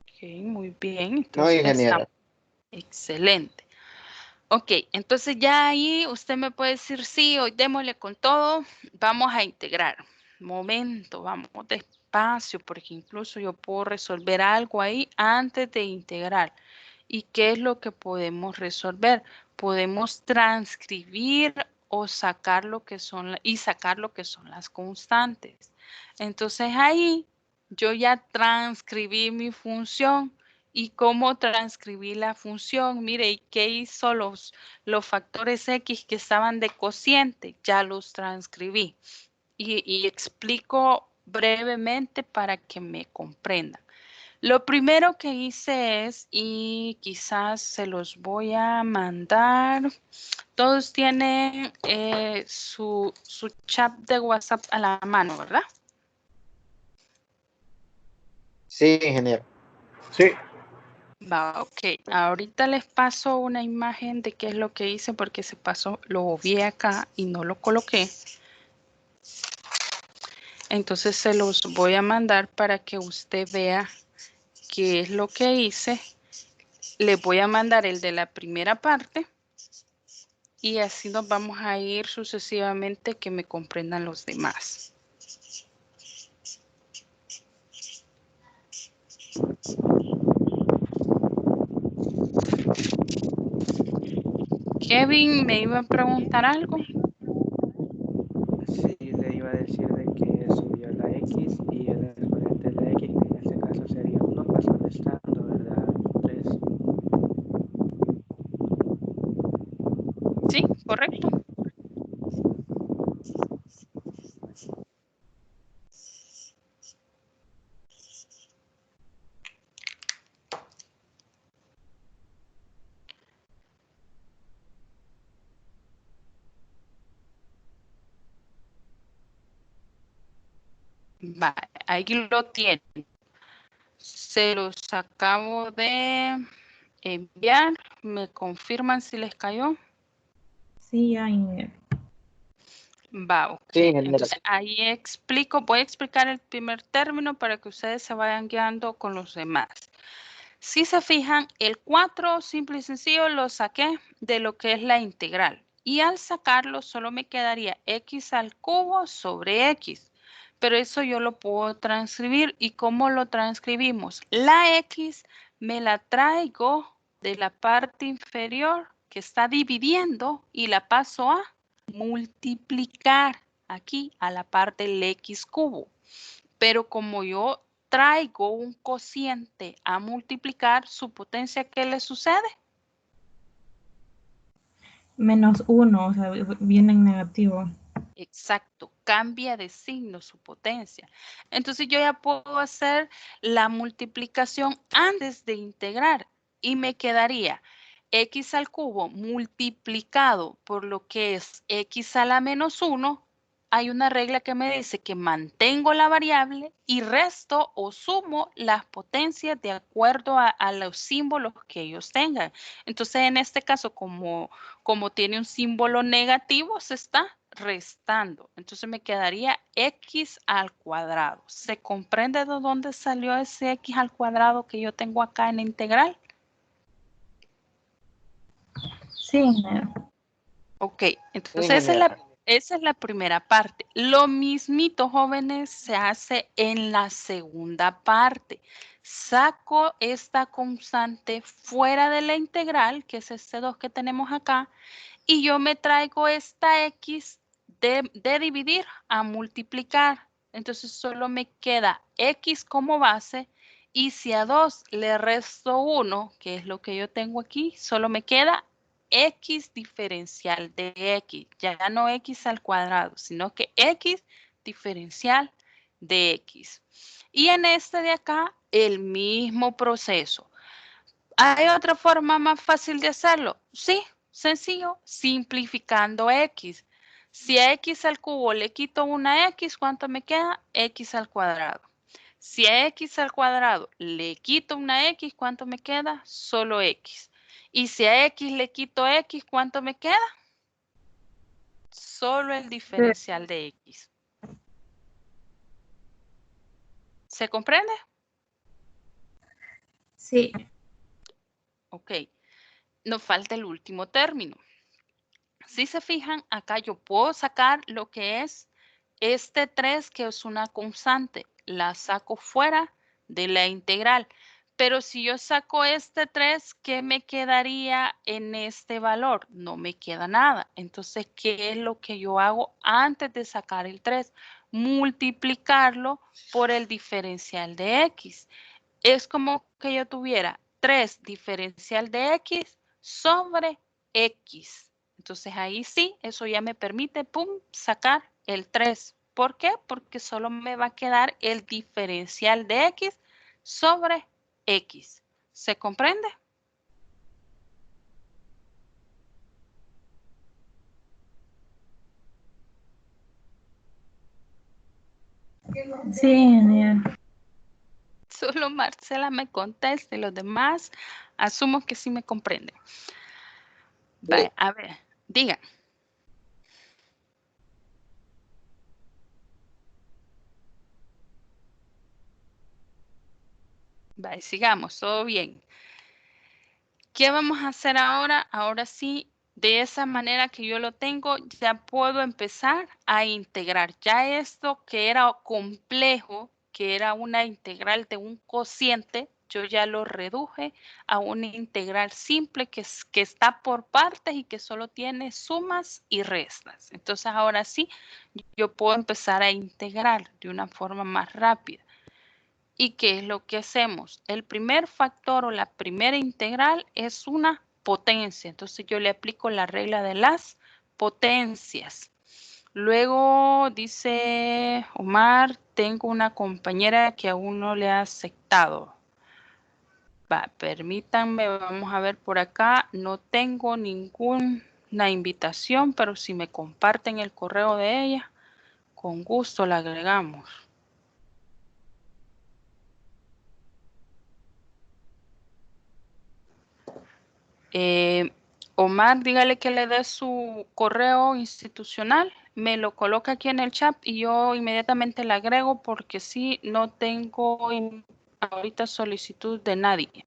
Ok, muy bien. Entonces, No, ingeniera. Excelente. Ok, entonces ya ahí usted me puede decir, sí, hoy démosle con todo, vamos a integrar. Momento, vamos despacio, porque incluso yo puedo resolver algo ahí antes de integrar. ¿Y qué es lo que podemos resolver? Podemos transcribir o sacar lo que son, sacar lo que son las constantes. Entonces ahí yo ya transcribí mi función. ¿Y cómo transcribí la función? Mire, ¿y qué hizo los factores X que estaban de cociente? Ya los transcribí. Y explico brevemente para que me comprendan. Lo primero que hice es, y quizás se los voy a mandar, todos tienen su chat de WhatsApp a la mano, ¿verdad? Sí, ingeniero. Sí. Va, ok. Ahorita les paso una imagen de qué es lo que hice porque se pasó, lo vi acá y no lo coloqué. Entonces se los voy a mandar para que usted vea qué es lo que hice. Les voy a mandar el de la primera parte y así nos vamos a ir sucesivamente que me comprendan los demás. Kevin, ¿me iba a preguntar algo? Sí, le iba a decir de que subió la X y el exponente de la X, que en este caso sería 1, pasó restando, ¿verdad? 3. Sí, correcto. Va, ahí lo tienen. Se los acabo de enviar. ¿Me confirman si les cayó? Sí, ya, ingeniero. Va, ok. Sí, ingeniero. Entonces ahí explico, voy a explicar el primer término para que ustedes se vayan guiando con los demás. Si se fijan, el 4 simple y sencillo lo saqué de lo que es la integral. Y al sacarlo solo me quedaría x al cubo sobre x. Pero eso yo lo puedo transcribir. ¿Y cómo lo transcribimos? La x me la traigo de la parte inferior que está dividiendo y la paso a multiplicar aquí a la parte del x cubo. Pero como yo traigo un cociente a multiplicar, su potencia, ¿qué le sucede? -1, o sea, viene en negativo. Exacto, cambia de signo su potencia. Entonces yo ya puedo hacer la multiplicación antes de integrar y me quedaría x al cubo multiplicado por lo que es x a la menos 1. Hay una regla que me dice que mantengo la variable y resto o sumo las potencias de acuerdo a los símbolos que ellos tengan. Entonces, en este caso, como tiene un símbolo negativo, se está restando. Entonces me quedaría x al cuadrado. ¿Se comprende de dónde salió ese x al cuadrado que yo tengo acá en la integral? Sí, ingeniero. Ok, entonces esa es la primera parte. Lo mismito, jóvenes, se hace en la segunda parte. Saco esta constante fuera de la integral, que es este 2 que tenemos acá, y yo me traigo esta x de dividir a multiplicar. Entonces solo me queda x como base y si a 2 le resto 1, que es lo que yo tengo aquí, solo me queda x diferencial de x. Ya no x al cuadrado, sino que x diferencial de x. Y en este de acá, el mismo proceso. ¿Hay otra forma más fácil de hacerlo? Sí, sencillo, simplificando x. Si a x al cubo le quito una x, ¿cuánto me queda? X al cuadrado. Si a x al cuadrado le quito una x, ¿cuánto me queda? Solo x. Y si a x le quito x, ¿cuánto me queda? Solo el diferencial de x. ¿Se comprende? Sí. Ok. Nos falta el último término. Si se fijan, acá yo puedo sacar lo que es este 3, que es una constante. La saco fuera de la integral. Pero si yo saco este 3, ¿qué me quedaría en este valor? No me queda nada. Entonces, ¿qué es lo que yo hago antes de sacar el 3? Multiplicarlo por el diferencial de x. Es como que yo tuviera 3 diferencial de x sobre x. Entonces ahí sí, eso ya me permite, pum, sacar el 3. ¿Por qué? Porque solo me va a quedar el diferencial de x sobre x. ¿Se comprende? Sí, genial. Solo Marcela me conteste, los demás asumo que sí me comprenden. Vale, a ver, digan. Vale, sigamos, todo bien. ¿Qué vamos a hacer ahora? Ahora sí, de esa manera que yo lo tengo, ya puedo empezar a integrar. Ya esto que era complejo, que era una integral de un cociente, yo ya lo reduje a una integral simple que está por partes y que solo tiene sumas y restas. Entonces ahora sí, yo puedo empezar a integrar de una forma más rápida. ¿Y qué es lo que hacemos? El primer factor o la primera integral es una potencia. Entonces yo le aplico la regla de las potencias. Luego dice Omar, tengo una compañera que aún no le ha aceptado. Permítanme, vamos a ver por acá. No tengo ninguna invitación, pero si me comparten el correo de ella, con gusto la agregamos. Omar, dígale que le dé su correo institucional, me lo coloca aquí en el chat y yo inmediatamente le agrego porque sí, no tengo ahorita solicitud de nadie.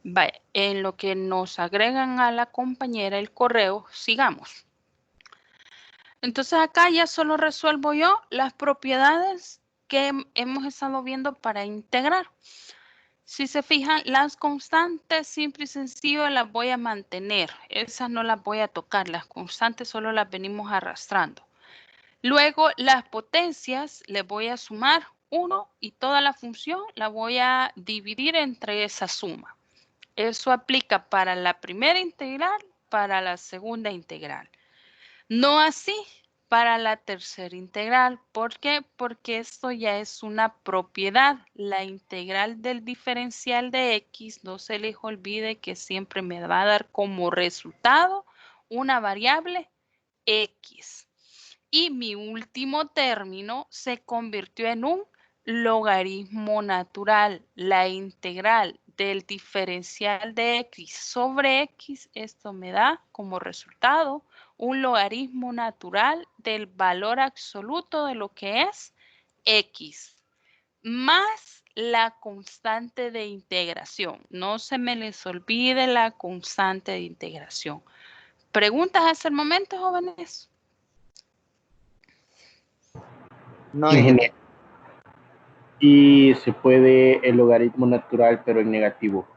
Vale, en lo que nos agregan a la compañera el correo, sigamos. Entonces acá ya solo resuelvo yo las propiedades que hemos estado viendo para integrar. Si se fijan, las constantes simple y sencillo las voy a mantener. Esas no las voy a tocar. Las constantes solo las venimos arrastrando. Luego, las potencias les voy a sumar 1 y toda la función la voy a dividir entre esa suma. Eso aplica para la primera integral, para la segunda integral. No así para la tercera integral. ¿Por qué? Porque esto ya es una propiedad. La integral del diferencial de x, no se les olvide que siempre me va a dar como resultado una variable x. Y mi último término se convirtió en un logaritmo natural. La integral del diferencial de x sobre x, esto me da como resultado un logaritmo natural del valor absoluto de lo que es x, más la constante de integración. No se me les olvide la constante de integración. ¿Preguntas hasta el momento, jóvenes? No, Ingeniero. Y se puede el logaritmo natural, pero en negativo.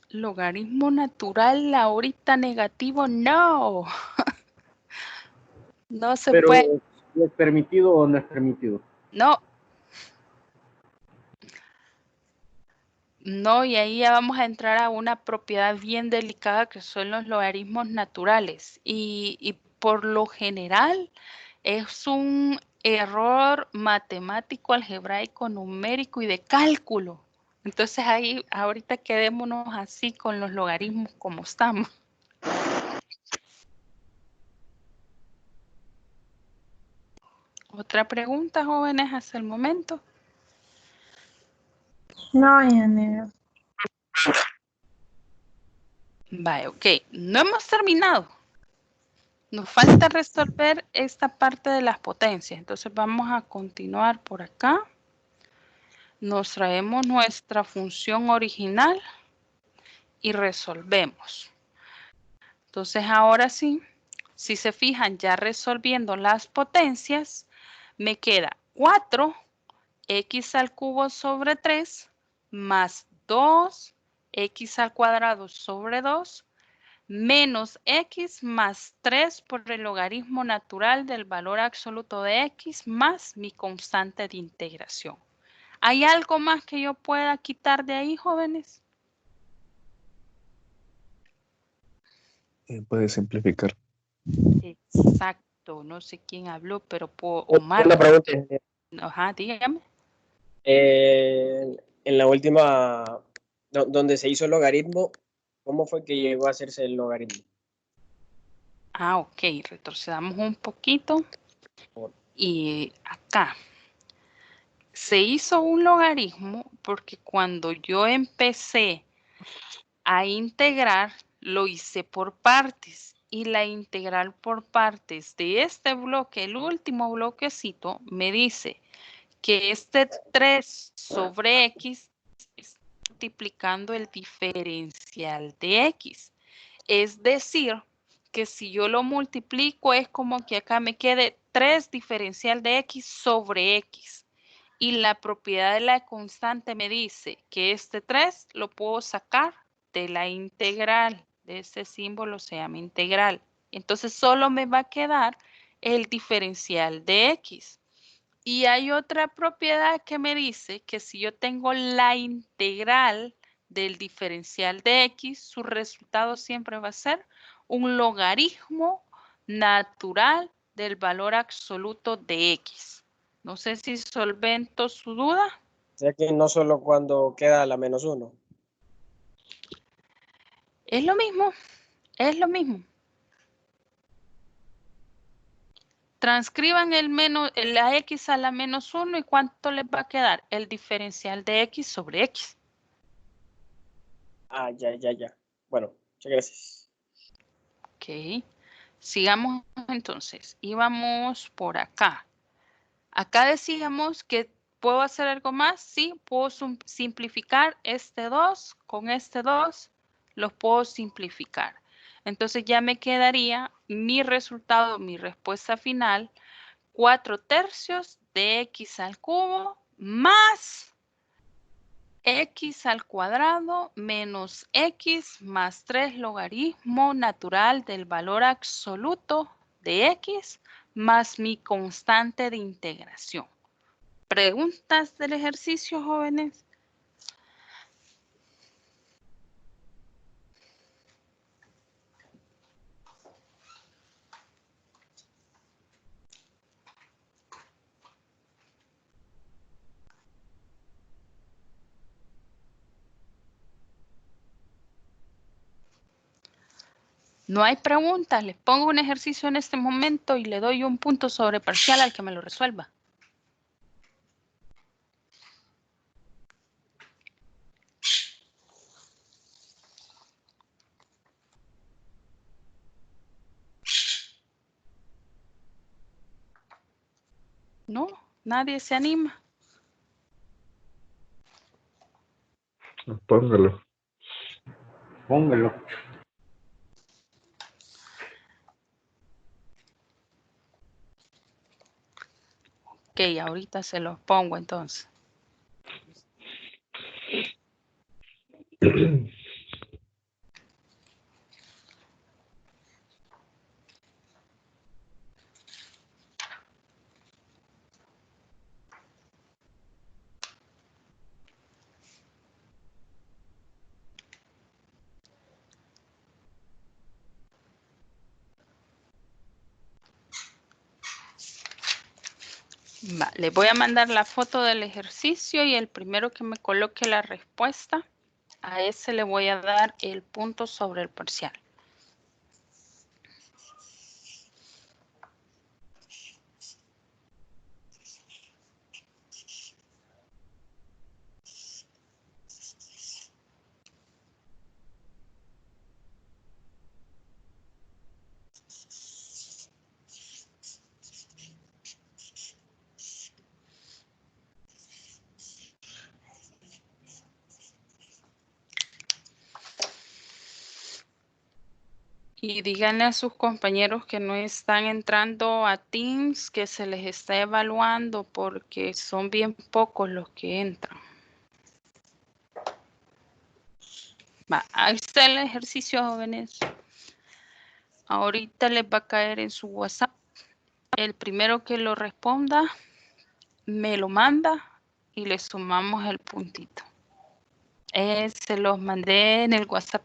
Logaritmo natural ahorita negativo, no. No se Pero, puede. ¿es permitido o no es permitido? No. No, y ahí ya vamos a entrar a una propiedad bien delicada que son los logaritmos naturales. Y por lo general es un error matemático, algebraico, numérico y de cálculo. Entonces ahí, ahorita quedémonos así con los logaritmos como estamos. ¿Otra pregunta, jóvenes, hasta el momento? No, ingeniero. Vale, ok. No hemos terminado. Nos falta resolver esta parte de las potencias. Entonces vamos a continuar por acá. Nos traemos nuestra función original y resolvemos. Entonces ahora sí, si se fijan, ya resolviendo las potencias, me queda 4x al cubo sobre 3 más 2x al cuadrado sobre 2 menos x más 3 por el logaritmo natural del valor absoluto de x más mi constante de integración. ¿Hay algo más que yo pueda quitar de ahí, jóvenes? Puede simplificar. Exacto, no sé quién habló, pero Omar. Una pregunta, ingeniero. Ajá, dígame. En la última, donde se hizo el logaritmo, ¿cómo fue que llegó a hacerse el logaritmo? Ah, ok, retrocedamos un poquito. Y acá se hizo un logaritmo porque cuando yo empecé a integrar, lo hice por partes. Y la integral por partes de este bloque, el último bloquecito, me dice que este 3 sobre x es multiplicando el diferencial de x. Es decir, que si yo lo multiplico es como que acá me quede 3 diferencial de x sobre x. Y la propiedad de la constante me dice que este 3 lo puedo sacar de la integral. De este símbolo se llama integral. Entonces solo me va a quedar el diferencial de x. Y hay otra propiedad que me dice que si yo tengo la integral del diferencial de x, su resultado siempre va a ser un logaritmo natural del valor absoluto de x. No sé si solvento su duda. O sea que no solo cuando queda la menos 1. Es lo mismo, es lo mismo. Transcriban la x a la menos 1 y ¿cuánto les va a quedar? El diferencial de x sobre x. Ah, ya. Bueno, muchas gracias. Ok. Sigamos entonces. Íbamos por acá. Acá decíamos que ¿puedo hacer algo más? Sí, puedo simplificar este 2 con este 2. Los puedo simplificar. Entonces ya me quedaría mi resultado, mi respuesta final, 4/3 de x al cubo más x al cuadrado menos x más 3 logaritmo natural del valor absoluto de x más mi constante de integración. ¿Preguntas del ejercicio, jóvenes? No hay preguntas. Les pongo un ejercicio en este momento y le doy un punto sobre parcial al que me lo resuelva. ¿No? ¿Nadie se anima? Póngalo. Póngalo. Ok, ahorita se los pongo entonces. Va, le voy a mandar la foto del ejercicio y el primero que me coloque la respuesta, a ese le voy a dar el punto sobre el parcial. Y díganle a sus compañeros que no están entrando a Teams, que se les está evaluando porque son bien pocos los que entran. Va, ahí está el ejercicio, jóvenes. Ahorita les va a caer en su WhatsApp. El primero que lo responda, me lo manda y le sumamos el puntito. Se los mandé en el WhatsApp.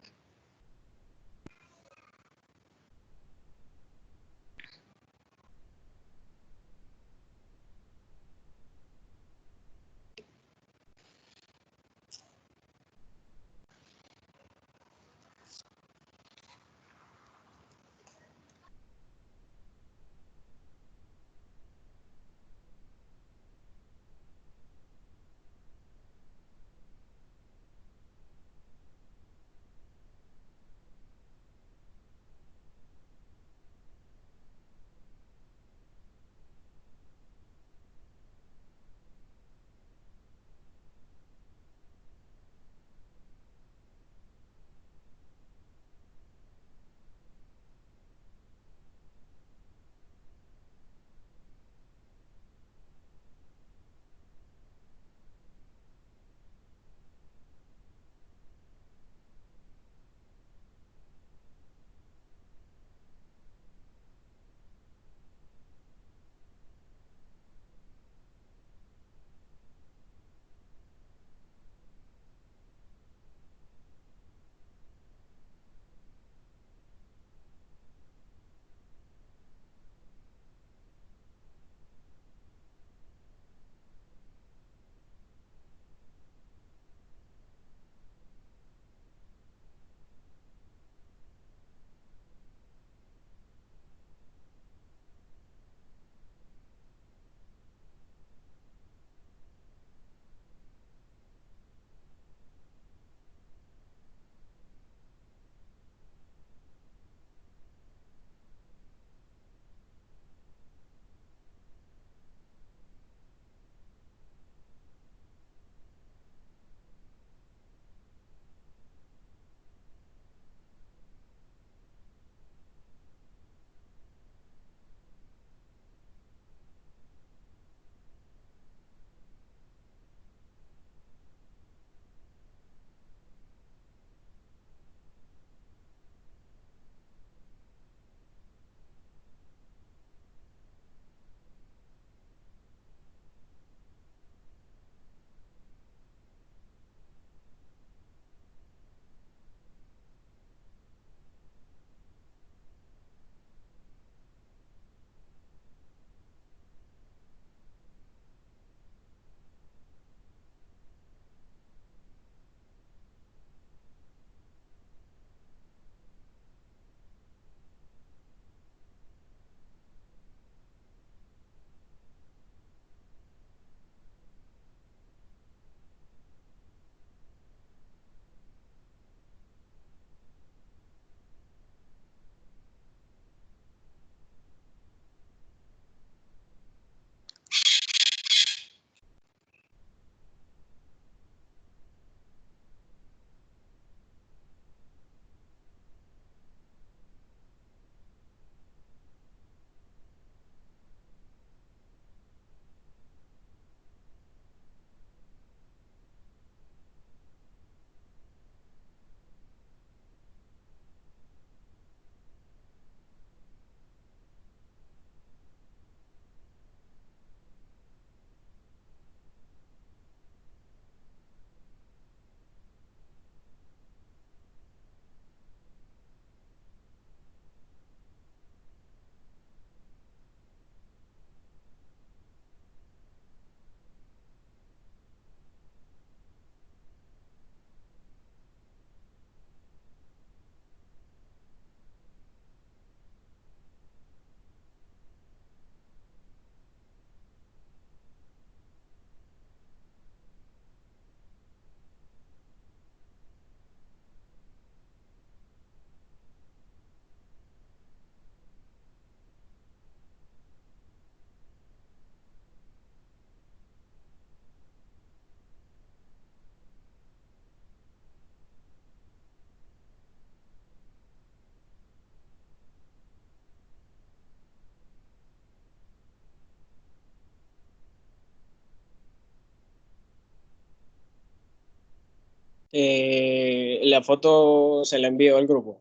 La foto se la envío al grupo.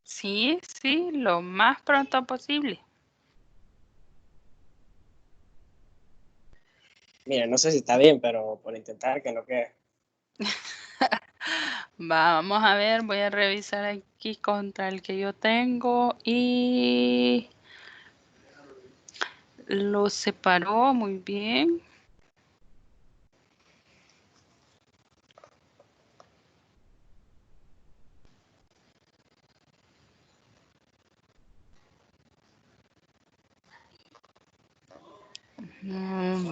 Sí, sí, lo más pronto posible. Mira, no sé si está bien, pero por intentar que no quede. Vamos a ver, voy a revisar aquí contra el que yo tengo y lo separó muy bien.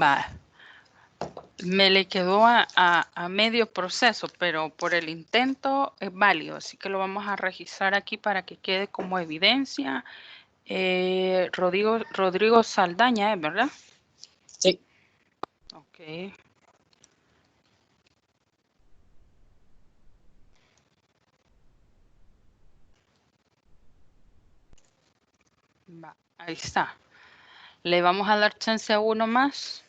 Va. Me le quedó a medio proceso, pero por el intento es válido, así que lo vamos a registrar aquí para que quede como evidencia. Rodrigo Saldaña, ¿verdad? Sí. Ok. Va, ahí está. Le vamos a dar chance a uno más.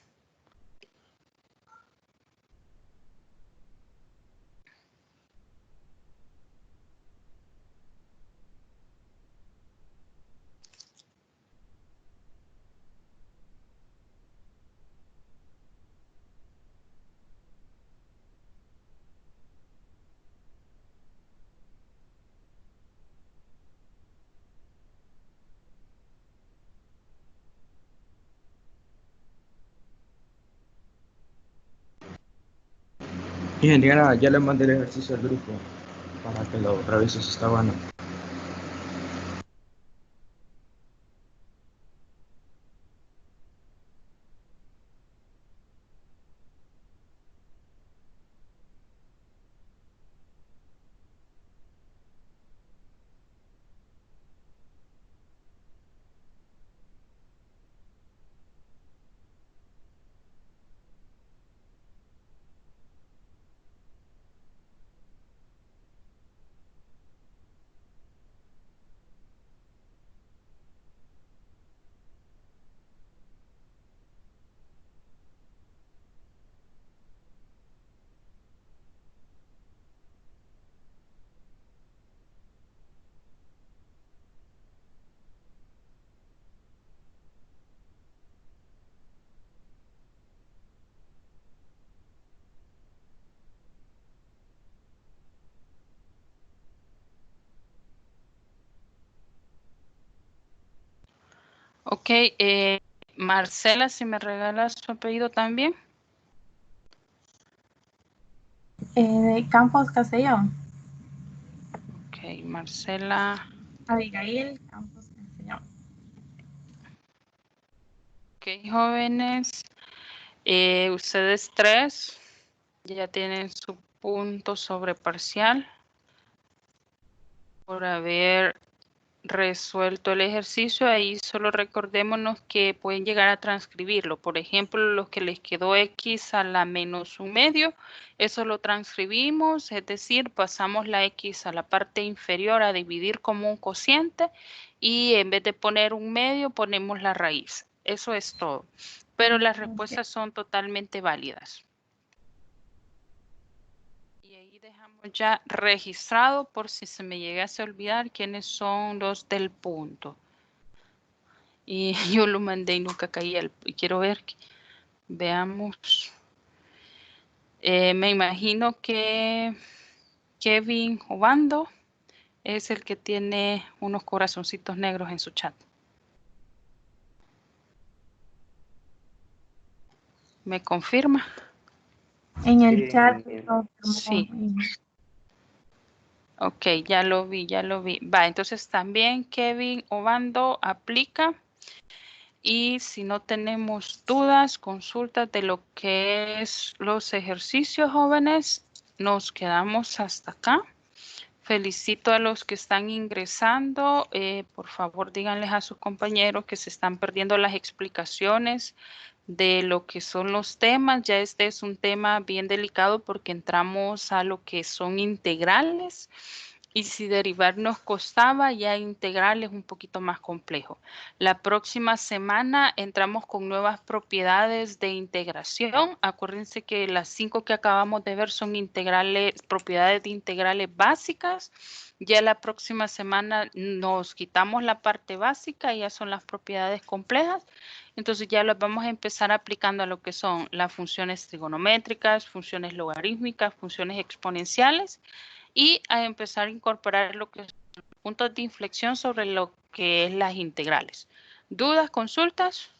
Ingeniera, ya le mandé el ejercicio al grupo para que lo revise si está bueno. Ok, Marcela, si me regalas su apellido también. Campos Castellón. Ok, Marcela. Abigail Campos Castellón. Ok, jóvenes. Ustedes tres ya tienen su punto sobre parcial por haber resuelto el ejercicio. Ahí solo recordémonos que pueden llegar a transcribirlo. Por ejemplo, los que les quedó X a la menos un medio, eso lo transcribimos, es decir, pasamos la X a la parte inferior a dividir como un cociente y en vez de poner un medio ponemos la raíz. Eso es todo. Pero las respuestas son totalmente válidas. Y ahí dejamos ya registrado por si se me llegase a olvidar quiénes son los del punto. Y yo lo mandé y nunca caí. Y quiero ver, veamos. Me imagino que Kevin Obando es el que tiene unos corazoncitos negros en su chat. ¿Me confirma? En el chat. Sí. Ok, ya lo vi, ya lo vi. Va, entonces también Kevin Obando aplica. Y si no tenemos dudas, consultas de lo que es los ejercicios, jóvenes, nos quedamos hasta acá. Felicito a los que están ingresando. Por favor, díganles a sus compañeros que se están perdiendo las explicaciones de lo que son los temas. Ya este es un tema bien delicado porque entramos a lo que son integrales. Y si derivar nos costaba, ya integral es un poquito más complejo. La próxima semana entramos con nuevas propiedades de integración. Acuérdense que las 5 que acabamos de ver son integrales, propiedades de integrales básicas. Ya la próxima semana nos quitamos la parte básica y ya son las propiedades complejas. Entonces ya las vamos a empezar aplicando a lo que son las funciones trigonométricas, funciones logarítmicas, funciones exponenciales, y a empezar a incorporar lo que son puntos de inflexión sobre lo que es las integrales. ¿Dudas, consultas?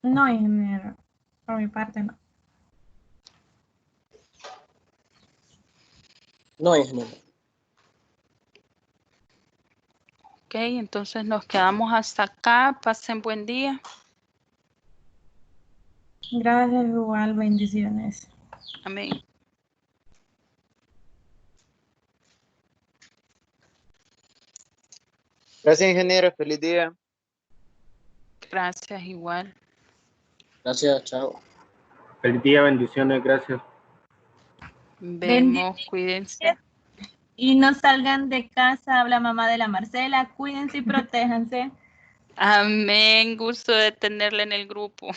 No, ingeniero. Por mi parte, no. No, ingeniero. Ok, entonces nos quedamos hasta acá. Pasen buen día. Gracias, igual, bendiciones. Amén. Gracias, ingeniero. Feliz día. Gracias, igual. Gracias, chao. Feliz día, bendiciones, gracias. Vemos, cuídense. Y no salgan de casa, habla mamá de la Marcela. Cuídense y protéjanse. Amén, gusto de tenerla en el grupo.